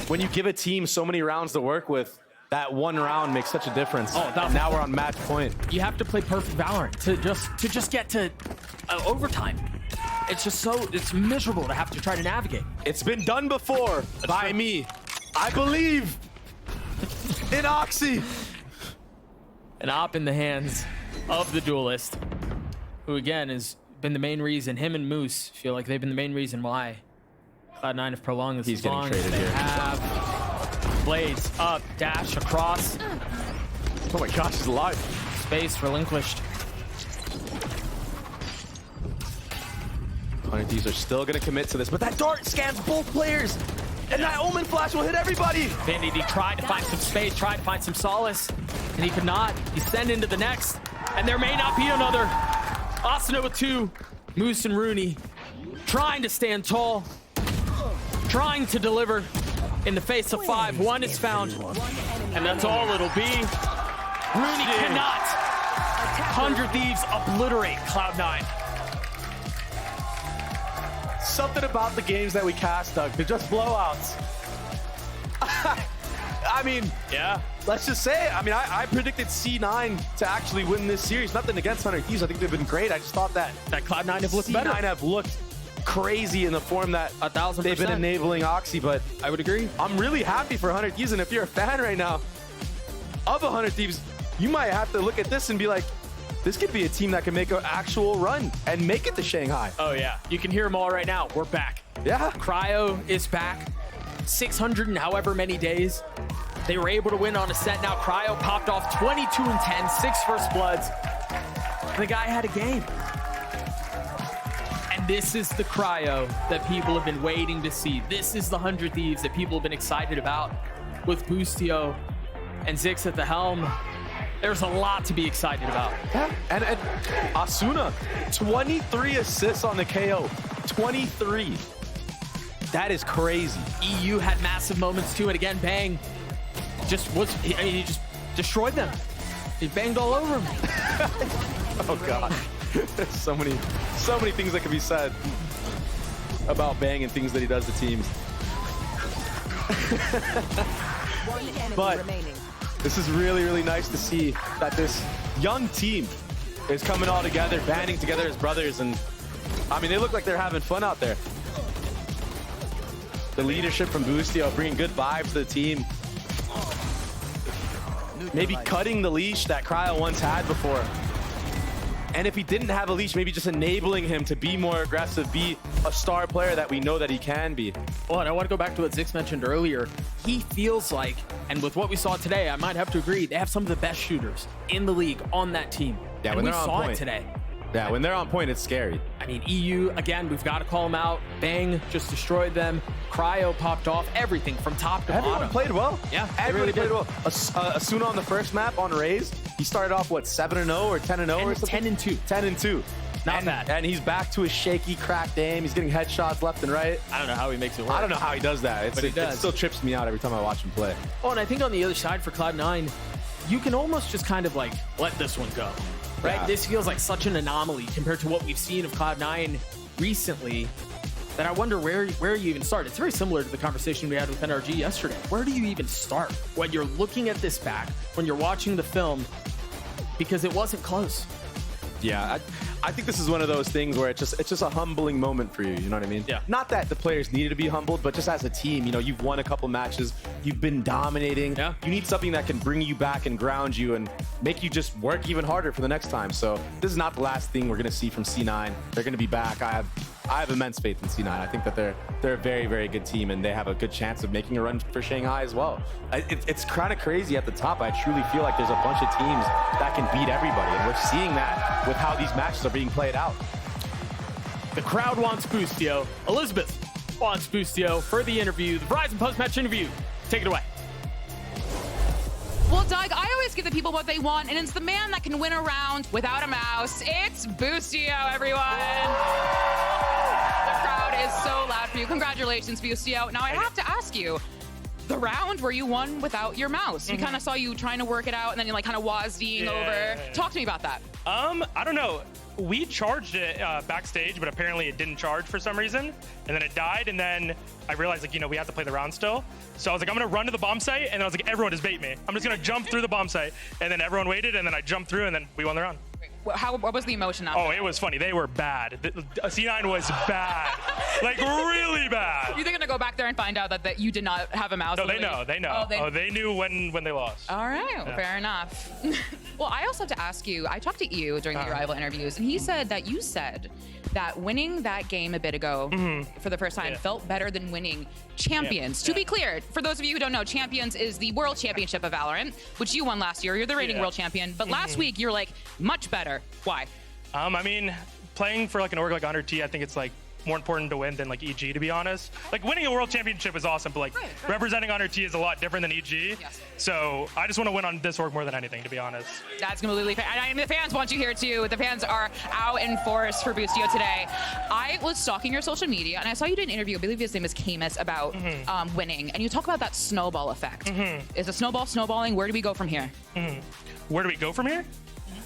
when you give a team so many rounds to work with, that one round makes such a difference. Oh, and now we're on match point. You have to play perfect VALORANT to just get to overtime. It's just it's miserable to have to try to navigate. It's been done before by me. I believe in Oxy. An op in the hands of the duelist, who again has been the main reason. Him and Moose feel like they've been the main reason why Cloud9 have prolonged this. He's getting traded here. Blades up, dash across. Oh my gosh, he's alive. Space relinquished. Thieves are still gonna commit to this, but that dart scans both players, and that Omen Flash will hit everybody. Vanity tried to find some space, tried to find some solace, and he could not. He sent into the next, and there may not be another. Asuna with 2, Moose and Rooney trying to stand tall, trying to deliver in the face of 5. One is found, and that's all it'll be. Rooney cannot. 100 Thieves obliterate Cloud9. Something about the games that we cast, Doug, they're just blowouts. I mean, yeah, let's just say it. I mean, I predicted C9 to actually win this series. Nothing against 100 Thieves. I think they've been great. I just thought that Cloud9 have looked C9 better. have looked crazy in the form that 1000%. they've been enabling Oxy, but I would agree. I'm really happy for 100 Thieves, and if you're a fan right now of 100 Thieves, you might have to look at this and be like, this could be a team that can make an actual run and make it to Shanghai. Oh yeah, you can hear them all right now. We're back. Yeah. Cryo is back. 600 and however many days. They were able to win on a set. Now Cryo popped off 22 and 10, 6 first bloods. The guy had a game. And this is the Cryo that people have been waiting to see. This is the 100 Thieves that people have been excited about, with Boostio and Zix at the helm. There's a lot to be excited about. Yeah, and Asuna, 23 assists on the KO. 23. That is crazy. EU had massive moments too, and again, Bang he just destroyed them. He banged all over them. Oh God. There's so many things that can be said about Bang and things that he does to teams. But this is really, really nice to see that this young team is coming all together, banding together as brothers, and I mean, they look like they're having fun out there. The leadership from Boostio bringing good vibes to the team. Maybe cutting the leash that Cryo once had before. And if he didn't have a leash, maybe just enabling him to be more aggressive, be a star player that we know that he can be. Well, and I want to go back to what Zix mentioned earlier. He feels like, and with what we saw today, I might have to agree, they have some of the best shooters in the league on that team. Yeah, and when we they're on saw point it today. Yeah, when they're on point, it's scary. I mean, EU, again, we've got to call them out. Bang just destroyed them. Cryo popped off. Everything from top to bottom. Everyone played well. Yeah, everybody played well. Asuna on the first map on Raze, he started off, what, 7-0 or 10-0 or something? 10-2. 10-2. Not bad. And he's back to his shaky, cracked aim. He's getting headshots left and right. I don't know how he makes it work. I don't know how he does that. But he does. It still trips me out every time I watch him play. Oh, and I think on the other side for Cloud9, you can almost just kind of like let this one go. Right? Yeah. This feels like such an anomaly compared to what we've seen of Cloud9 recently that I wonder where you even start. It's very similar to the conversation we had with NRG yesterday. Where do you even start when you're looking at this back, when you're watching the film, because it wasn't close. Yeah, I think this is one of those things where it's just a humbling moment for you. You know what I mean? Yeah. Not that the players needed to be humbled, but just as a team, you know, you've won a couple matches, you've been dominating. Yeah. You need something that can bring you back and ground you and make you just work even harder for the next time. So this is not the last thing we're gonna see from C9. They're gonna be back. I have immense faith in C9. I think that they're a very, very good team, and they have a good chance of making a run for Shanghai as well. It's kind of crazy at the top. I truly feel like there's a bunch of teams that can beat everybody, and we're seeing that with how these matches are being played out. The crowd wants Boostio. Elizabeth wants Boostio for the interview, the Verizon post-match interview. Take it away. Well, Doug, I always give the people what they want, and it's the man that can win a round without a mouse. It's Boostio, everyone. The crowd is so loud for you. Congratulations, Boostio. Now, I have to ask you, the round where you won without your mouse, we kind of saw you trying to work it out, and then you like kind of wazdying over. Talk to me about that. I don't know. We charged it backstage, but apparently it didn't charge for some reason. And then it died, and then I realized, like, you know, we have to play the round still. So I was like, I'm gonna run to the bomb site, and then I was like, everyone just bait me. I'm just gonna jump through the bomb site. And then everyone waited, and then I jumped through, and then we won the round. What was the emotion after? Oh, it was funny. They were bad. C9 was bad. Like, really bad. You think they're gonna go back there and find out that you did not have a mouse? No, they know. They know. They knew when they lost. All right, fair enough. Well, I also have to ask you, I talked to you during the rival interviews, and he said that you said that winning that game a bit ago for the first time felt better than winning Champions. To be clear, for those of you who don't know, Champions is the World Championship of Valorant, which you won last year. You're the reigning World Champion. But last week, you're like, much better. Why? I mean, playing for like an org like Under T, I think it's like more important to win than like EG, to be honest. Like winning a world championship is awesome, but like representing Under T is a lot different than EG. Yes. So I just want to win on this org more than anything, to be honest. That's completely fair. And the fans want you here too. The fans are out in force for Boostio today. I was stalking your social media and I saw you did an interview, I believe his name is Camus, about winning. And you talk about that snowball effect. Is the snowball snowballing? Where do we go from here? Where do we go from here?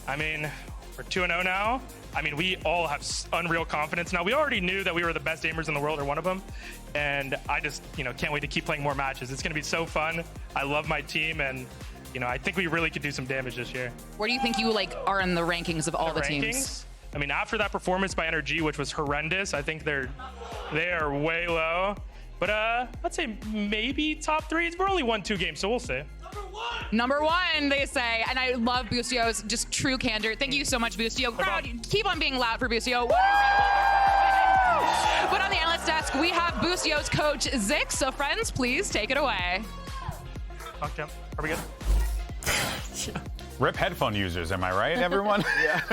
I mean, we're 2-0 now. I mean, we all have unreal confidence now. We already knew that we were the best aimers in the world, or one of them. And I just, you know, can't wait to keep playing more matches. It's going to be so fun. I love my team, and, you know, I think we really could do some damage this year. Where do you think you, like, are in the rankings of all the teams? I mean, after that performance by NRG, which was horrendous, I think they are way low. But let's say maybe top 3. We're only won 2 games, so we'll see. Number one, they say. And I love Boostio's just true candor. Thank you so much, Boostio. Crowd, keep on being loud for Boostio. But on the analyst desk, we have Boostio's coach, Zix. So friends, please take it away. Okay, are we good? Rip headphone users, am I right, everyone?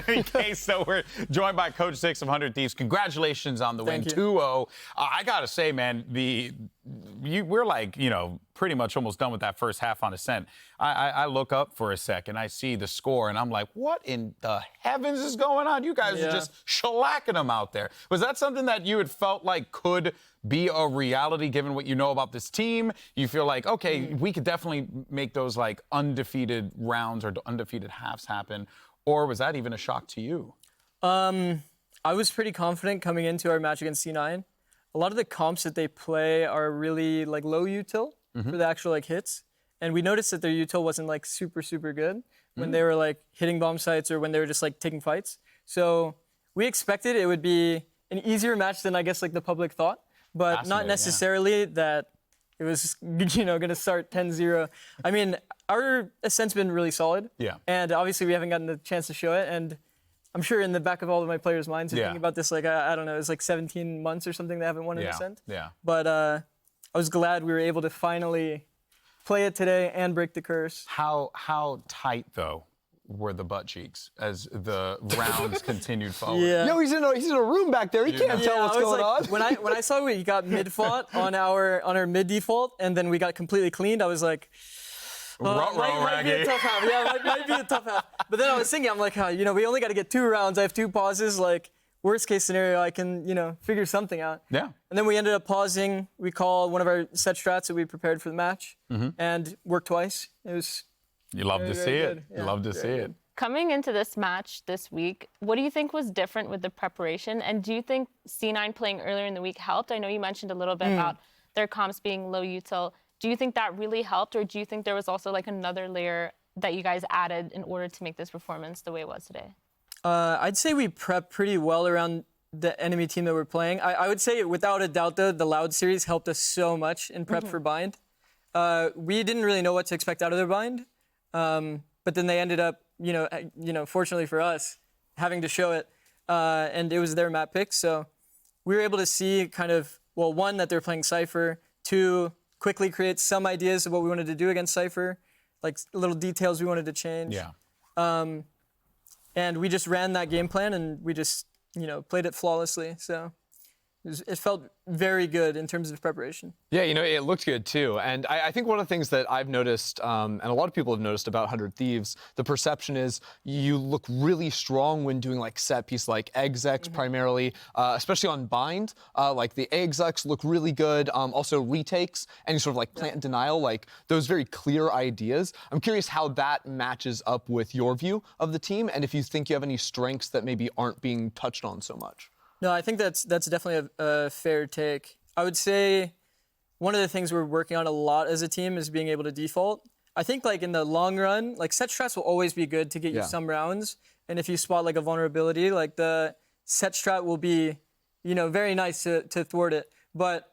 Okay, so we're joined by Coach Zix of 100 Thieves. Congratulations on the win, 2-0. I gotta say, man, we're like, you know, pretty much almost done with that first half on Ascent. I look up for a second, I see the score, and I'm like, what in the heavens is going on? You guys are just shellacking them out there. Was that something that you had felt like could be a reality given what you know about this team? You feel like, okay, we could definitely make those like undefeated rounds or undefeated halves happen, or was that even a shock to you? I was pretty confident coming into our match against C9. A lot of the comps that they play are really like low util for the actual like hits. And we noticed that their util wasn't like super, super good when they were like hitting bomb sites or when they were just like taking fights. So we expected it would be an easier match than I guess like the public thought, but not necessarily that it was, you know, going to start 10-0. I mean, our Ascent's been really solid. Yeah. And obviously we haven't gotten the chance to show it. And I'm sure in the back of all of my players' minds, they're thinking about this like, I don't know, it's like 17 months or something they haven't won an Ascent. Yeah. But I was glad we were able to finally play it today and break the curse. How tight, though, were the butt cheeks as the rounds continued forward? Yeah. No, he's in a room back there. He can't tell what's going on. When I saw we got mid fought on our mid default and then we got completely cleaned, I was like, might be a tough half. Yeah, might be a tough half. But then I was thinking, I'm like, you know, we only got to get 2 rounds. I have 2 pauses. Like, worst case scenario, I can, you know, figure something out. Yeah. And then we ended up pausing. We called one of our set strats that we prepared for the match and worked twice. It was. You love to see it. You love to see it. Coming into this match this week, what do you think was different with the preparation? And do you think C9 playing earlier in the week helped? I know you mentioned a little bit about their comps being low util. Do you think that really helped, or do you think there was also like another layer that you guys added in order to make this performance the way it was today? I'd say we prep pretty well around the enemy team that we're playing. I would say, without a doubt, though, the Loud series helped us so much in prep for Bind. We didn't really know what to expect out of their Bind, but then they ended up, fortunately for us, having to show it, and it was their map pick. So we were able to see kind of, well, one, that they're playing Cypher, two, quickly create some ideas of what we wanted to do against Cypher, like little details we wanted to change. Yeah. And we just ran that game plan, and we just, played it flawlessly. So it felt very good in terms of preparation. Yeah, it looked good too. And I think one of the things that I've noticed, and a lot of people have noticed about 100 Thieves, the perception is you look really strong when doing like set piece, like execs primarily, especially on Bind. Like the execs look really good. Also retakes, any sort of like plant and denial, like those very clear ideas. I'm curious how that matches up with your view of the team, and if you think you have any strengths that maybe aren't being touched on so much. No, I think that's definitely a fair take. I would say one of the things we're working on a lot as a team is being able to default. I think like in the long run, like set strats will always be good to get you some rounds. And if you spot like a vulnerability, like the set strat will be, very nice to thwart it. But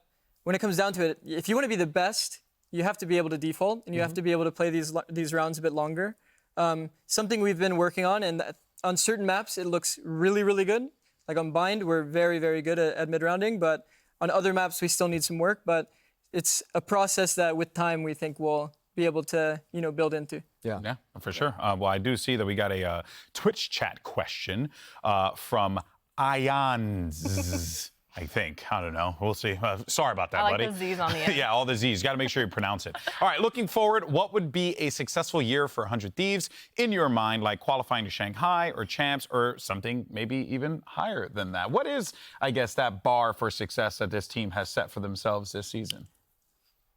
when it comes down to it, if you want to be the best, you have to be able to default, and you have to be able to play these rounds a bit longer. Something we've been working on, and on certain maps, it looks really, really good. Like on Bind, we're very, very good at mid-rounding, but on other maps, we still need some work. But it's a process that with time, we think we'll be able to, build into. Yeah, for sure. Well, I do see that we got a Twitch chat question from Ions. I think. I don't know. We'll see. Sorry about that, buddy. I like the Z's on the end. Yeah, all the Z's. Got to make sure you pronounce it. All right, looking forward, what would be a successful year for 100 Thieves in your mind, like qualifying to Shanghai or Champs or something maybe even higher than that? What is, I guess, that bar for success that this team has set for themselves this season?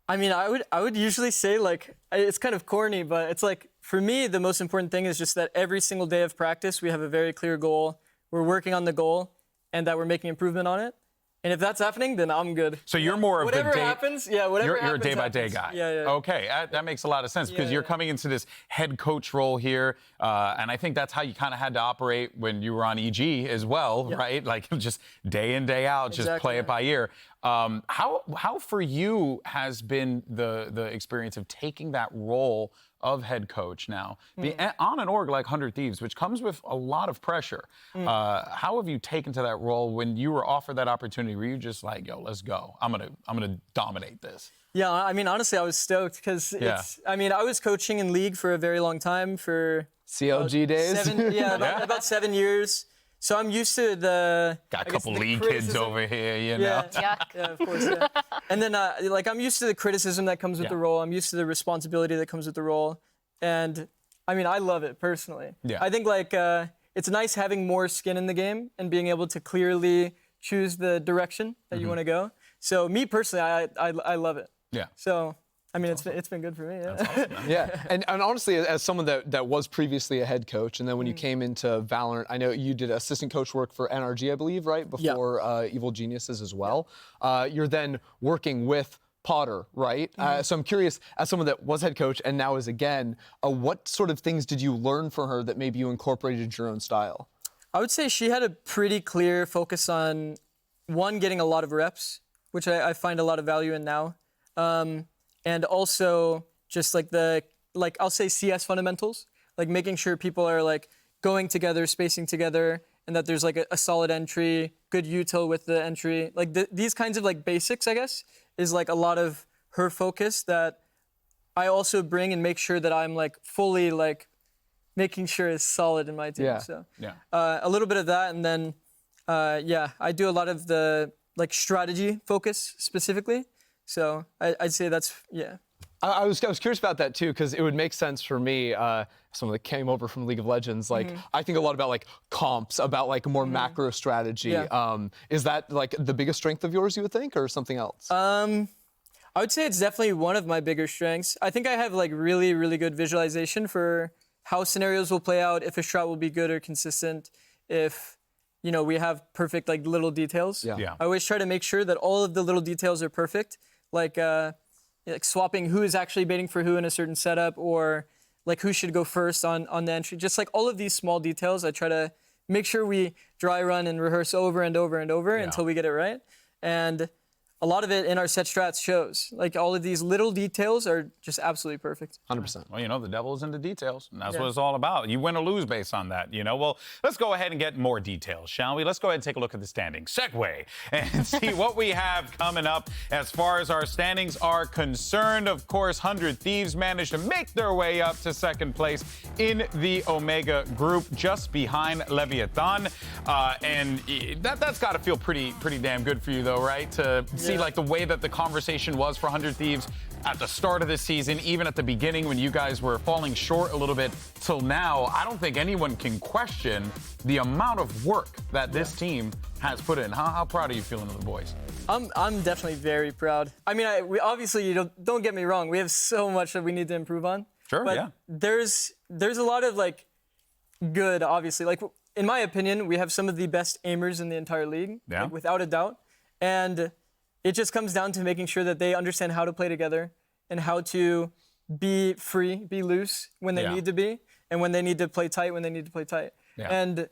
I mean, I would usually say, like, it's kind of corny, but it's like, for me, the most important thing is just that every single day of practice, we have a very clear goal. We're working on the goal, and that we're making improvement on it. And if that's happening, then I'm good. So you're more of whatever the day. Happens, yeah, whatever You're happens. a day-by-day guy. Yeah. Okay, that makes a lot of sense because you're coming into this head coach role here, and I think that's how you kind of had to operate when you were on EG as well, right? Like just day in, day out, just play it by ear. How for you has been the experience of taking that role of head coach now, on an org like 100 Thieves, which comes with a lot of pressure? How have you taken to that role when you were offered that opportunity? Were you just like, yo, let's go. I'm gonna dominate this. Yeah, I mean, honestly, I was stoked because I was coaching in league for a very long time, for CLG days. About 7 years. So I'm used to got a couple league kids over here, you know. Yeah, of course. Yeah. And then I'm used to the criticism that comes with the role. I'm used to the responsibility that comes with the role, and I mean, I love it personally. Yeah. I think it's nice having more skin in the game and being able to clearly choose the direction that you want to go. So me personally, I love it. Yeah. So I mean, it's been good for me. Yeah. That's awesome, man. Yeah, and honestly, as someone that was previously a head coach, and then when you came into Valorant, I know you did assistant coach work for NRG, I believe, right? Before Evil Geniuses as well. You're then working with Potter, right? So I'm curious, as someone that was head coach and now is again, what sort of things did you learn from her that maybe you incorporated into your own style? I would say she had a pretty clear focus on, one, getting a lot of reps, which I find a lot of value in now. And also just I'll say CS fundamentals, like making sure people are like going together, spacing together, and that there's like a solid entry, good util with the entry. Like these kinds of like basics, I guess, is like a lot of her focus that I also bring and make sure that I'm like fully like making sure is solid in my team. So a little bit of that, and then I do a lot of the like strategy focus specifically. So I'd say that's, I was curious about that too, because it would make sense for me, someone that came over from League of Legends, like I think a lot about like comps, about like more macro strategy. Is that like the biggest strength of yours, you would think, or something else? I would say it's definitely one of my bigger strengths. I think I have like really, really good visualization for how scenarios will play out, if a strat will be good or consistent, if we have perfect like little details. I always try to make sure that all of the little details are perfect. Like swapping who is actually baiting for who in a certain setup, or like who should go first on the entry. Just like all of these small details, I try to make sure we dry run and rehearse over and over and over until we get it right. And a lot of it in our set strats shows. Like all of these little details are just absolutely perfect. 100%. Well, you know, the devil is in the details, and that's what it's all about. You win or lose based on that, you know? Well, let's go ahead and get more details, shall we? Let's go ahead and take a look at the standings. Segue and see what we have coming up as far as our standings are concerned. Of course, 100 Thieves managed to make their way up to second place in the Omega group, just behind Leviathan. And that's got to feel pretty damn good for you, though, right? To see like the way that the conversation was for 100 Thieves at the start of the season, even at the beginning when you guys were falling short a little bit till now. I don't think anyone can question the amount of work that this team has put in. How proud are you feeling of the boys? I'm definitely very proud. I mean, we obviously, don't get me wrong, we have so much that we need to improve on. Sure, but yeah. There's a lot of like good, obviously. Like in my opinion, we have some of the best aimers in the entire league, like, without a doubt. And it just comes down to making sure that they understand how to play together and how to be free, be loose when they need to be, and when they need to play tight when they need to play tight. And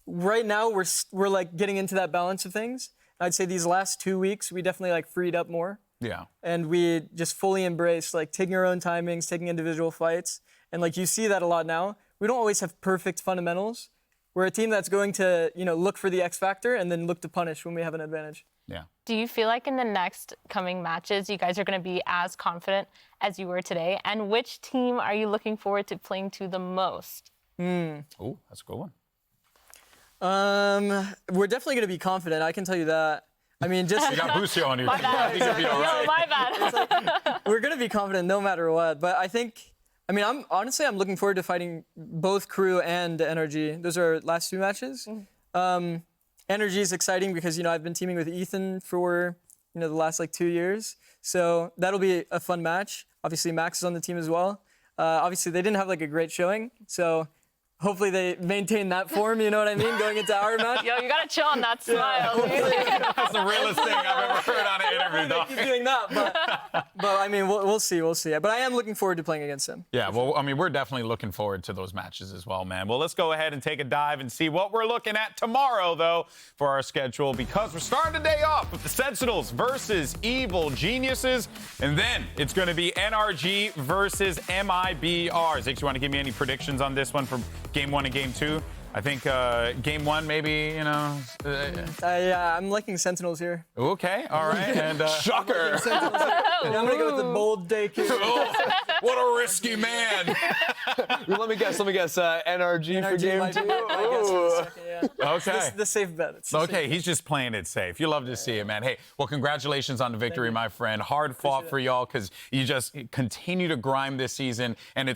right now we're like getting into that balance of things. I'd say these last 2 weeks we definitely like freed up more. Yeah. And we just fully embraced like taking our own timings, taking individual fights, and like you see that a lot now. We don't always have perfect fundamentals. We're a team that's going to, look for the X factor and then look to punish when we have an advantage. Yeah. Do you feel like in the next coming matches, you guys are going to be as confident as you were today? And which team are you looking forward to playing to the most? Oh, that's a good one. We're definitely going to be confident. I can tell you that. I mean, just you got Busio on your team. I think it'll be all right. Yo, my bad. We're going to be confident no matter what. But I'm honestly looking forward to fighting both Crew and NRG. Those are our last 2 matches. Energy is exciting because, I've been teaming with Ethan for, the last 2 years. So that'll be a fun match. Obviously, Max is on the team as well. Obviously, they didn't have a great showing. So hopefully they maintain that form, you know what I mean, going into our match. Yo, you got to chill on that smile. That's the realest thing I've ever heard on an interview, though. Keep doing that, but I mean, we'll see. But I am looking forward to playing against him. Yeah, well, I mean, we're definitely looking forward to those matches as well, man. Well, let's go ahead and take a dive and see what we're looking at tomorrow, though, for our schedule, because we're starting the day off with the Sentinels versus Evil Geniuses, and then it's going to be NRG versus MIBR. Zix, you want to give me any predictions on this one for Game 1 and Game 2? I think Game 1 maybe, yeah, I'm liking Sentinels here. Okay, all right. And shocker. I'm going to go with the bold daycare. Oh, what a risky man. Let me guess. NRG for Game 2. Okay. The safe bet. Okay, he's just playing it safe. You love to see it, man. Hey, well, congratulations on the victory, my friend. Hard fought for y'all because you just continue to grind this season, and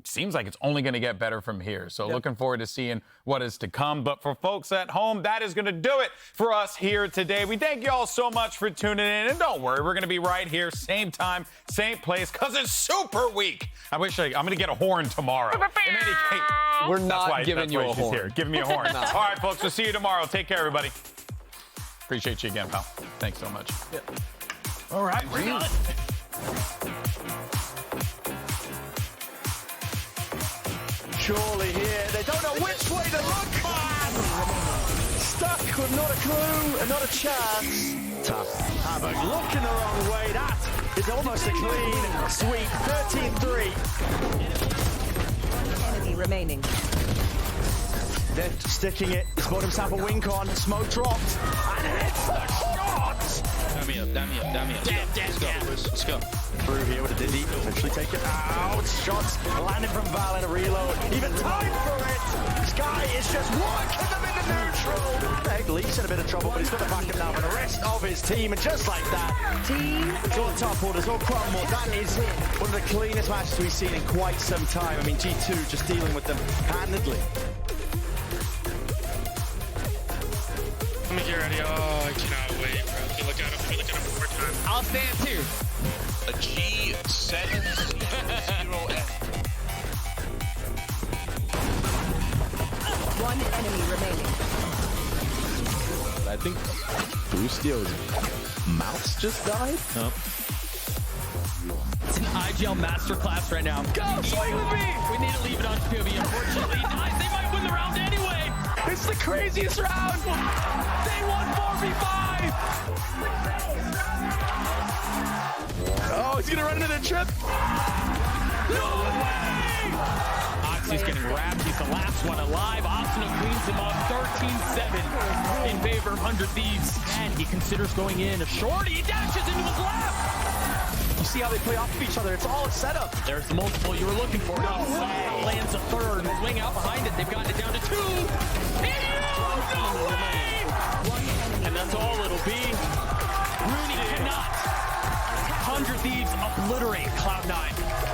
seems like it's only going to get better from here. So looking forward to seeing what is to come. But for folks at home, that is going to do it for us here today. We thank you all so much for tuning in. And don't worry, we're going to be right here, same time, same place, because it's Super Week. I'm going to get a horn tomorrow. In any case, we're not giving you a horn. Here. Give me a horn. No. All right, folks, we'll see you tomorrow. Take care, everybody. Appreciate you again, pal. Thanks so much. All right, we're done. Surely here, they don't know which way to look. Stuck with not a clue and not a chance. Tough. Havoc looking the wrong way. That is almost a clean sweep. 13-3. Enemy remaining. They're sticking it. He's bought himself a wink on. Smoke dropped. And it's the shot! Damn me up. Let's go. Through here with a Dizzy. Eventually take it out. Shots landing from Val and a reload. Even time for it. Sky is just working them into neutral. Heck, Lee's in a bit of trouble, but he's got the backup now for the rest of his team. And just like that, it's all top orders, all crumble. That is one of the cleanest matches we've seen in quite some time. I mean, G2 just dealing with them handedly. Let me get ready. Oh, I cannot wait, bro. Let me look at him one more time. I'll stand too. A G7 One enemy remaining. I think Boostio's mouse just died. No. It's an IGL masterclass right now. Go, swing with me! We need to leave it on POV. Unfortunately, they might win the round anyway. craziest round. They won 4v5. Oh, he's gonna run into the trip. No way! Oxy's getting wrapped. He's the last one alive. Asuna cleans him up 13-7 in favor of 100 Thieves. And he considers going in a short. He dashes into his left. You see how they play off of each other. It's all a setup. There's the multiple you were looking for. No way. Lands a third. Wing out behind it. They've gotten it down to 2. No way! And that's all it'll be. Rooney cannot. 100 Thieves obliterate Cloud9.